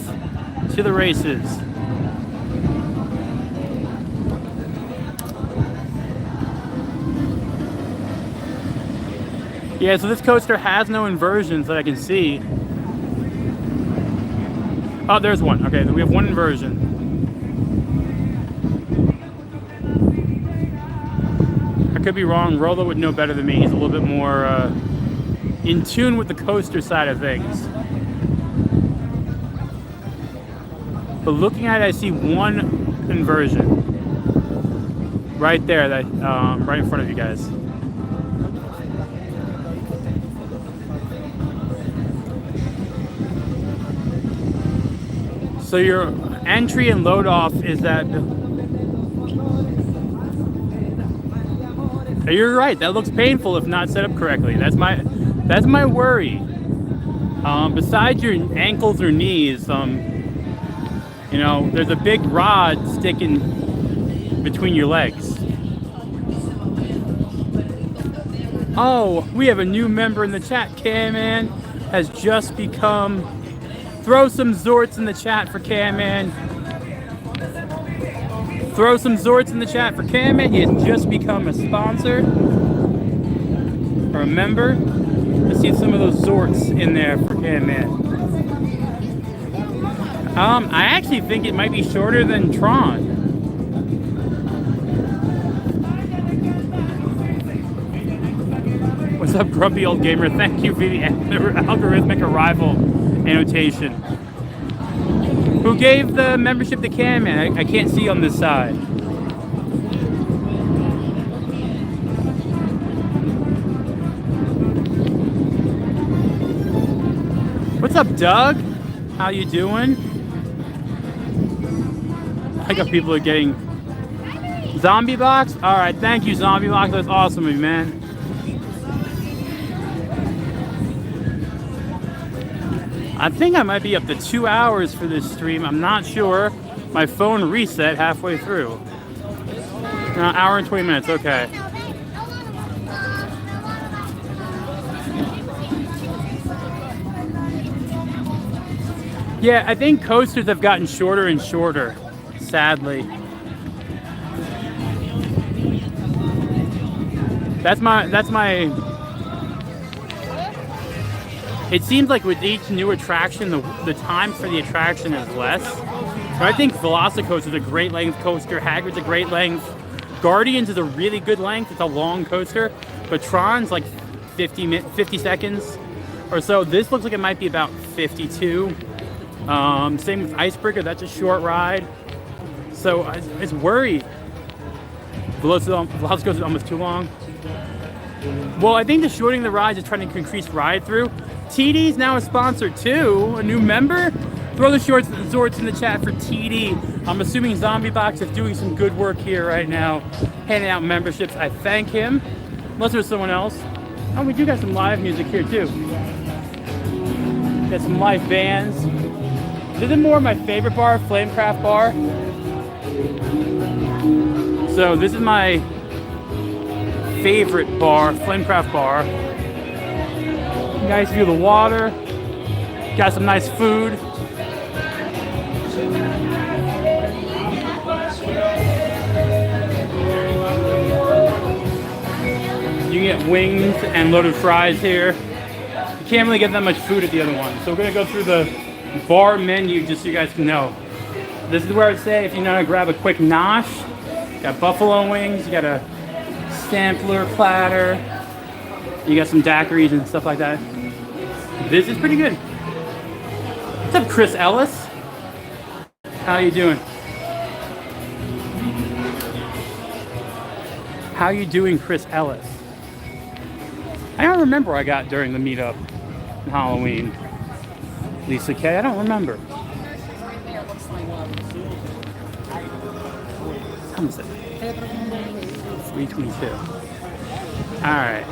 to the races. Yeah, so this coaster has no inversions that I can see. Oh, there's one. Okay, we have one inversion. I could be wrong. Rolo would know better than me. He's a little bit more in tune with the coaster side of things. But looking at it, I see one inversion right there, that right in front of you guys. So your entry and load off is that. You're right. That looks painful if not set up correctly. That's my worry. Besides your ankles or knees, you know, there's a big rod sticking between your legs. Oh, we have a new member in the chat. K-Man has just become. Throw some Zorts in the chat for K-Man. Throw some Zorts in the chat for K-Man. He has just become a sponsor or a member. Let's see some of those Zorts in there for K-Man. I actually think it might be shorter than Tron. What's up, grumpy old gamer? Thank you for the algorithmic arrival annotation. Who gave the membership to K-Man? I can't see on this side. What's up, Doug? How you doing? I got people are getting Zombie Box. All right, thank you, Zombie Box. That's awesome of you, man. I think I might be up to 2 hours for this stream. I'm not sure. My phone reset halfway through. Hour and 20 minutes. Okay. Yeah, I think coasters have gotten shorter and shorter, sadly. That's my It seems like with each new attraction, the time for the attraction is less. So I think Velocicoaster is a great length coaster. Hagrid's a great length. Guardians is a really good length. It's a long coaster. But Tron's like 50 seconds or so. This looks like it might be about 52. Same with Icebreaker. That's a short ride. So I was worried. Velocicoaster is almost too long. Well, I think the shortening the rides is trying to increase ride through. TD is now a sponsor too, a new member. Throw the Zorts in the chat for TD. I'm assuming Zombie Box is doing some good work here right now, handing out memberships. I thank him. Unless there's someone else. Oh, we do got some live music here too. Got some live bands. This is more my favorite bar, Flamecraft Bar. So this is my favorite bar, Flamecraft Bar. Nice view of the water. Got some nice food. You can get wings and loaded fries here. You can't really get that much food at the other one. So we're gonna go through the bar menu just so you guys can know. This is where I'd say if you know how to grab a quick nosh. Got buffalo wings, you got a sampler platter, you got some daiquiris and stuff like that. This is pretty good. What's up, Chris Ellis? How you doing? How you doing, Chris Ellis? I don't remember what I got during the meetup on Halloween. Lisa K, I don't remember. How much is it? 322. All right.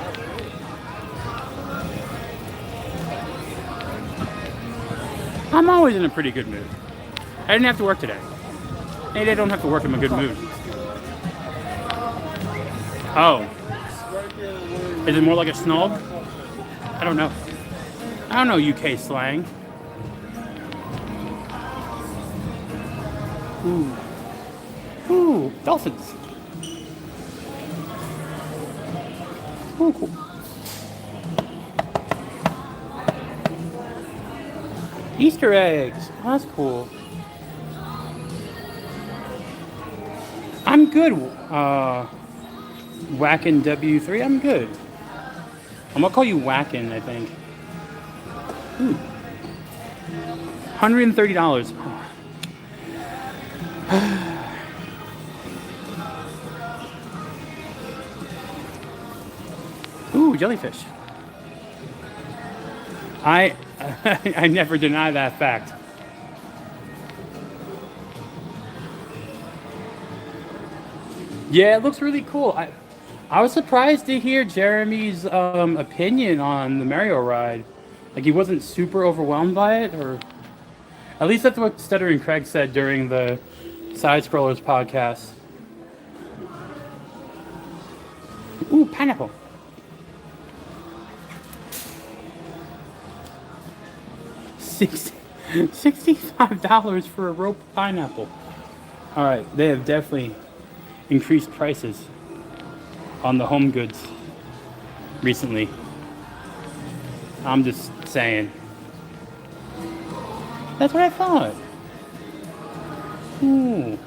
I'm always in a pretty good mood. I didn't have to work today. Maybe I don't have to work in a good mood. Oh. Is it more like a snog? I don't know. I don't know UK slang. Ooh. Ooh, dolphins. Ooh, cool. Easter eggs. Oh, that's cool. I'm good. Whackin' W3. I'm good. I'm gonna call you Whackin', I think. Ooh. $130. Ooh, jellyfish. I never deny that fact. Yeah, it looks really cool. I was surprised to hear Jeremy's opinion on the Mario ride. Like he wasn't super overwhelmed by it, or at least that's what Stuttering Craig said during the Side Scrollers podcast. Ooh, pineapple. $65 for a rope pineapple. All right, they have definitely increased prices on the home goods recently. I'm just saying. That's what I thought. Ooh.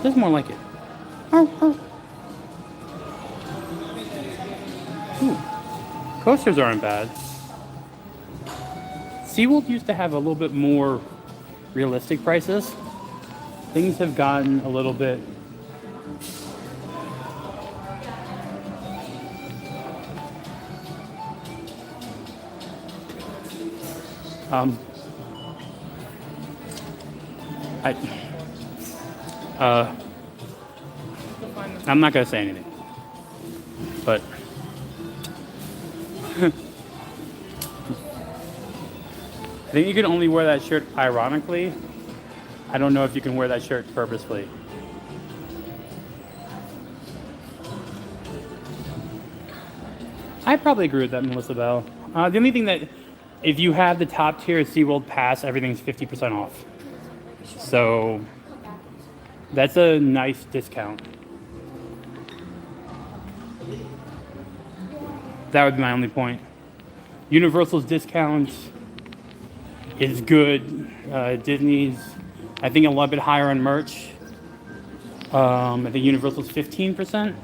There's more like it. Ooh. Coasters aren't bad. SeaWorld used to have a little bit more realistic prices. Things have gotten a little bit I'm not gonna say anything, but I think you can only wear that shirt ironically. I don't know if you can wear that shirt purposefully. I probably agree with that, Melissa Bell. The only thing that, if you have the top tier SeaWorld Pass, everything's 50% off. So that's a nice discount. That would be my only point. Universal's discount is good. Disney's, I think, a little bit higher on merch. I think Universal's 15%.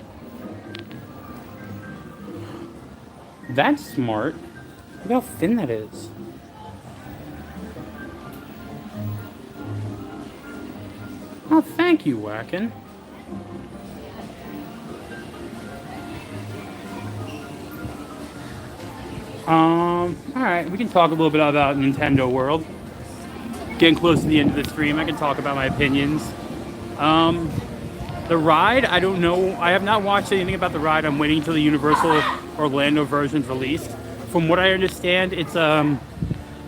That's smart. Look how thin that is. Oh, thank you, Whackin'. Alright, we can talk a little bit about Nintendo World. Getting close to the end of the stream, I can talk about my opinions. The ride, I don't know. I have not watched anything about the ride. I'm waiting until the Universal Orlando version's released. From what I understand, it's an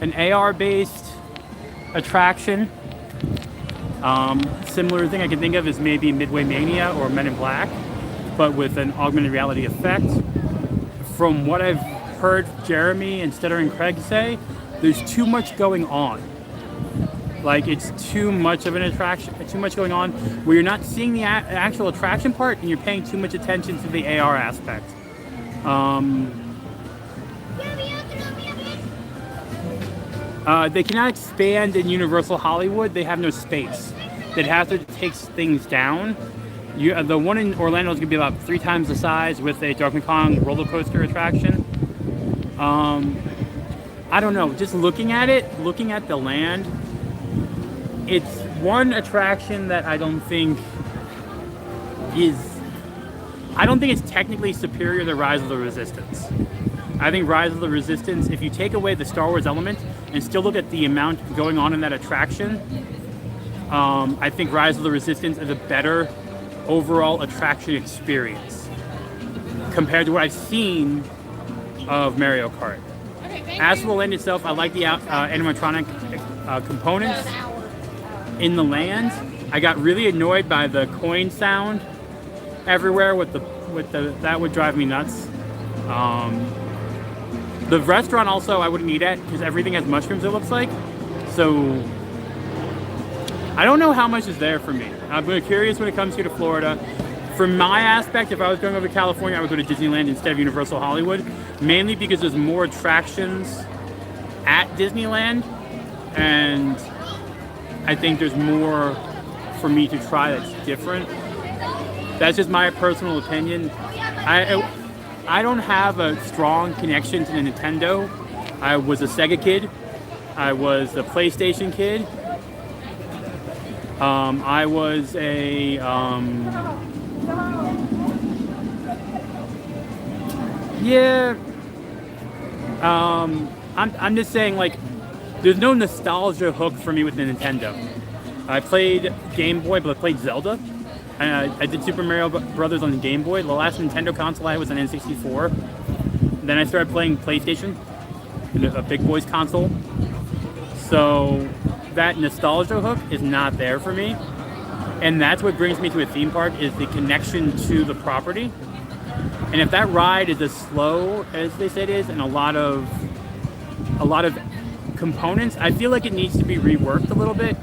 AR-based attraction. Similar thing I can think of is maybe Midway Mania or Men in Black, but with an augmented reality effect. From what I've heard Jeremy and Stuttering Craig say, there's too much going on. Like, it's too much of an attraction, too much going on, where you're not seeing the actual attraction part and you're paying too much attention to the AR aspect. They cannot expand in Universal Hollywood. They have no space. They'd have to take things down. The one in Orlando is going to be about 3 times the size with a Donkey Kong roller coaster attraction. I don't know. Just looking at it, looking at the land, it's one attraction that I don't think it's technically superior to Rise of the Resistance. I think Rise of the Resistance, if you take away the Star Wars element and still look at the amount going on in that attraction, I think Rise of the Resistance is a better overall attraction experience compared to what I've seen of Mario Kart. As for the land itself, I like the animatronic components in the land. I got really annoyed by the coin sound everywhere with the that would drive me nuts. The restaurant also I wouldn't eat at because everything has mushrooms, it looks like. So I don't know how much is there for me. I'm curious when it comes here to Florida. From my aspect, if I was going over to California, I would go to Disneyland instead of Universal Hollywood, mainly because there's more attractions at Disneyland, and I think there's more for me to try that's different. That's just my personal opinion. I don't have a strong connection to the Nintendo. I was a Sega kid. I was a PlayStation kid. I was a I'm just saying, like, there's no nostalgia hook for me with the Nintendo. I played Game Boy, but I played Zelda. I did Super Mario Brothers on the Game Boy. The last Nintendo console I had was an N64. Then I started playing PlayStation, a big boys console. So that nostalgia hook is not there for me. And that's what brings me to a theme park, is the connection to the property. And if that ride is as slow as they said it is, and a lot of components, I feel like it needs to be reworked a little bit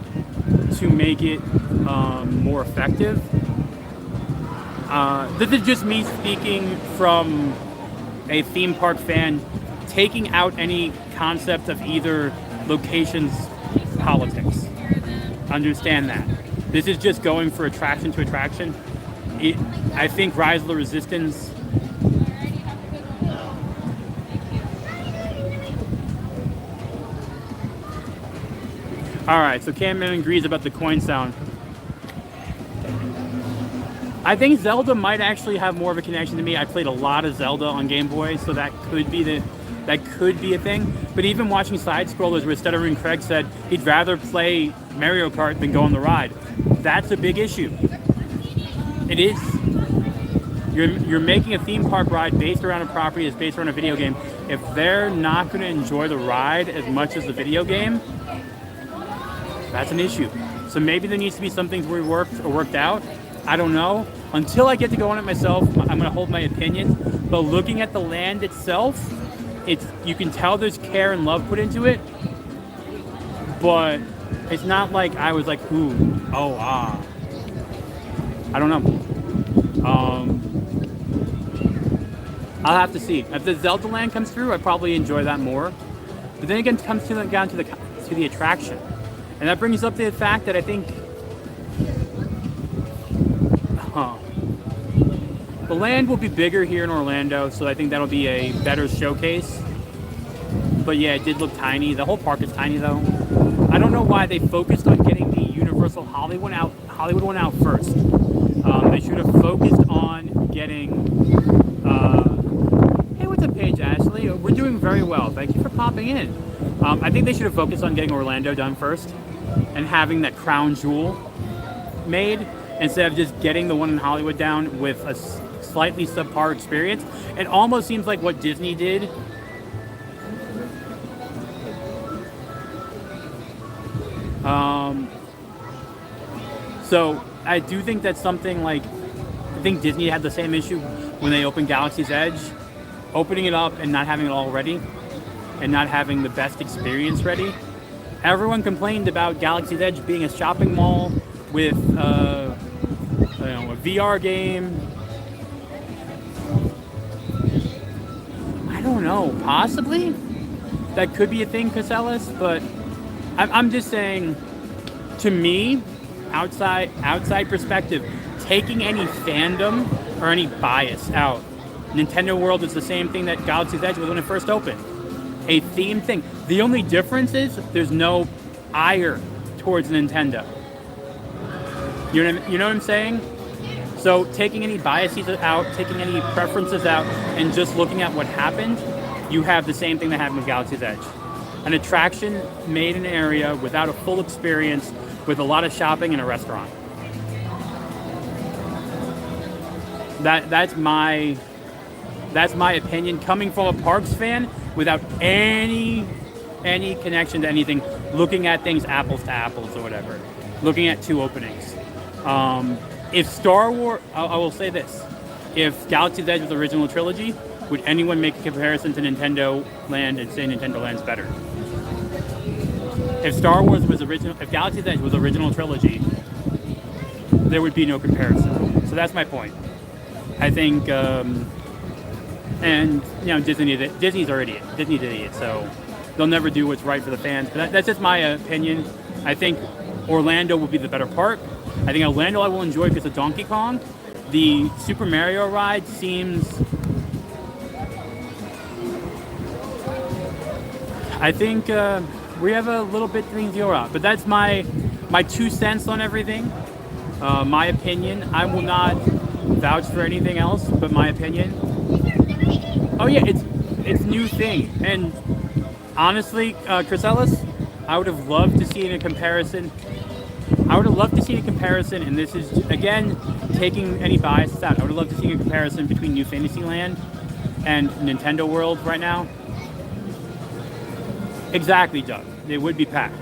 to make it more effective. This is just me speaking from a theme park fan, taking out any concept of either locations politics. Understand that. This is just going for attraction to attraction. I think Rise of the Resistance Alright, so Camman agrees about the coin sound. I think Zelda might actually have more of a connection to me. I played a lot of Zelda on Game Boy, so that could be a thing. But even watching side scrollers where Stuttering Craig said he'd rather play Mario Kart than go on the ride, that's a big issue. It is. You're making a theme park ride based around a property that's based around a video game. If they're not going to enjoy the ride as much as the video game, that's an issue. So maybe there needs to be some things reworked or worked out. I don't know. Until I get to go on it myself, I'm going to hold my opinion. But looking at the land itself, you can tell there's care and love put into it. But it's not like I was like, ooh, oh, ah. I don't know. I'll have to see. If the Zelda land comes through, I probably enjoy that more. But then again, it comes down to the attraction. And that brings up the fact that I think the land will be bigger here in Orlando, so I think that'll be a better showcase. But yeah, it did look tiny. The whole park is tiny though. I don't know why they focused on getting the Universal Hollywood one out first. They should have focused on getting hey, what's up, Paige Ashley? We're doing very well. Thank you for popping in. I think they should have focused on getting Orlando done first and having that crown jewel made instead of just getting the one in Hollywood down with a slightly subpar experience. It almost seems like what Disney did. So I do think that's something like, I think Disney had the same issue when they opened Galaxy's Edge, opening it up and not having it all ready and not having the best experience ready. Everyone complained about Galaxy's Edge being a shopping mall with a VR game. I don't know, possibly that could be a thing, Casellas, but I'm just saying, to me, outside perspective, taking any fandom or any bias out. Nintendo World is the same thing that Galaxy's Edge was when it first opened. A theme thing. The only difference is there's no ire towards Nintendo. You know what I'm saying? So taking any biases out, taking any preferences out, and just looking at what happened, you have the same thing that happened with Galaxy's Edge. An attraction made in an area without a full experience, with a lot of shopping and a restaurant. That's my opinion, coming from a Parks fan without any connection to anything, looking at things apples to apples or whatever, looking at two openings. If Star Wars, I will say this, if Galaxy's Edge was the original trilogy, would anyone make a comparison to Nintendo Land and say Nintendo Land's better? If Galaxy's Edge was original trilogy, there would be no comparison. So that's my point. I think, and Disney's an idiot. Disney's an idiot. So they'll never do what's right for the fans. But that's just my opinion. I think Orlando will be the better park. I think Orlando I will enjoy because of Donkey Kong. The Super Mario ride seems... I think we have a little bit to deal out. But that's my 2 cents on everything. My opinion. I will not vouch for anything else but my opinion. Oh yeah, it's new thing. And honestly, Chris Ellis, I would have loved to see in a comparison. I would have loved to see a comparison, and this is, again, taking any biases out. I would have loved to see a comparison between New Fantasyland and Nintendo World right now. Exactly, Doug. It would be packed.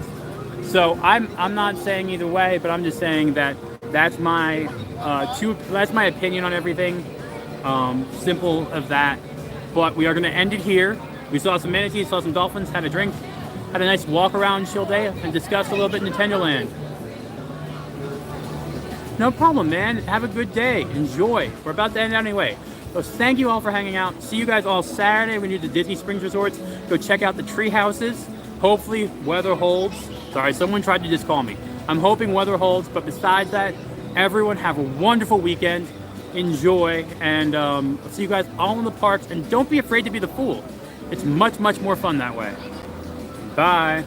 So I'm not saying either way, but I'm just saying that that's my that's my opinion on everything. Simple of that. But we are going to end it here. We saw some manatees, saw some dolphins, had a drink, had a nice walk around, chill day, and discussed a little bit Nintendo Land. No problem, man. Have a good day. Enjoy. We're about to end it anyway. So thank you all for hanging out. See you guys all Saturday. We do the Disney Springs Resorts. Go check out the tree houses. Hopefully weather holds. Sorry, someone tried to just call me. I'm hoping weather holds, but besides that, everyone have a wonderful weekend. Enjoy, and I'll see you guys all in the parks. And don't be afraid to be the fool. It's much, much more fun that way. Bye.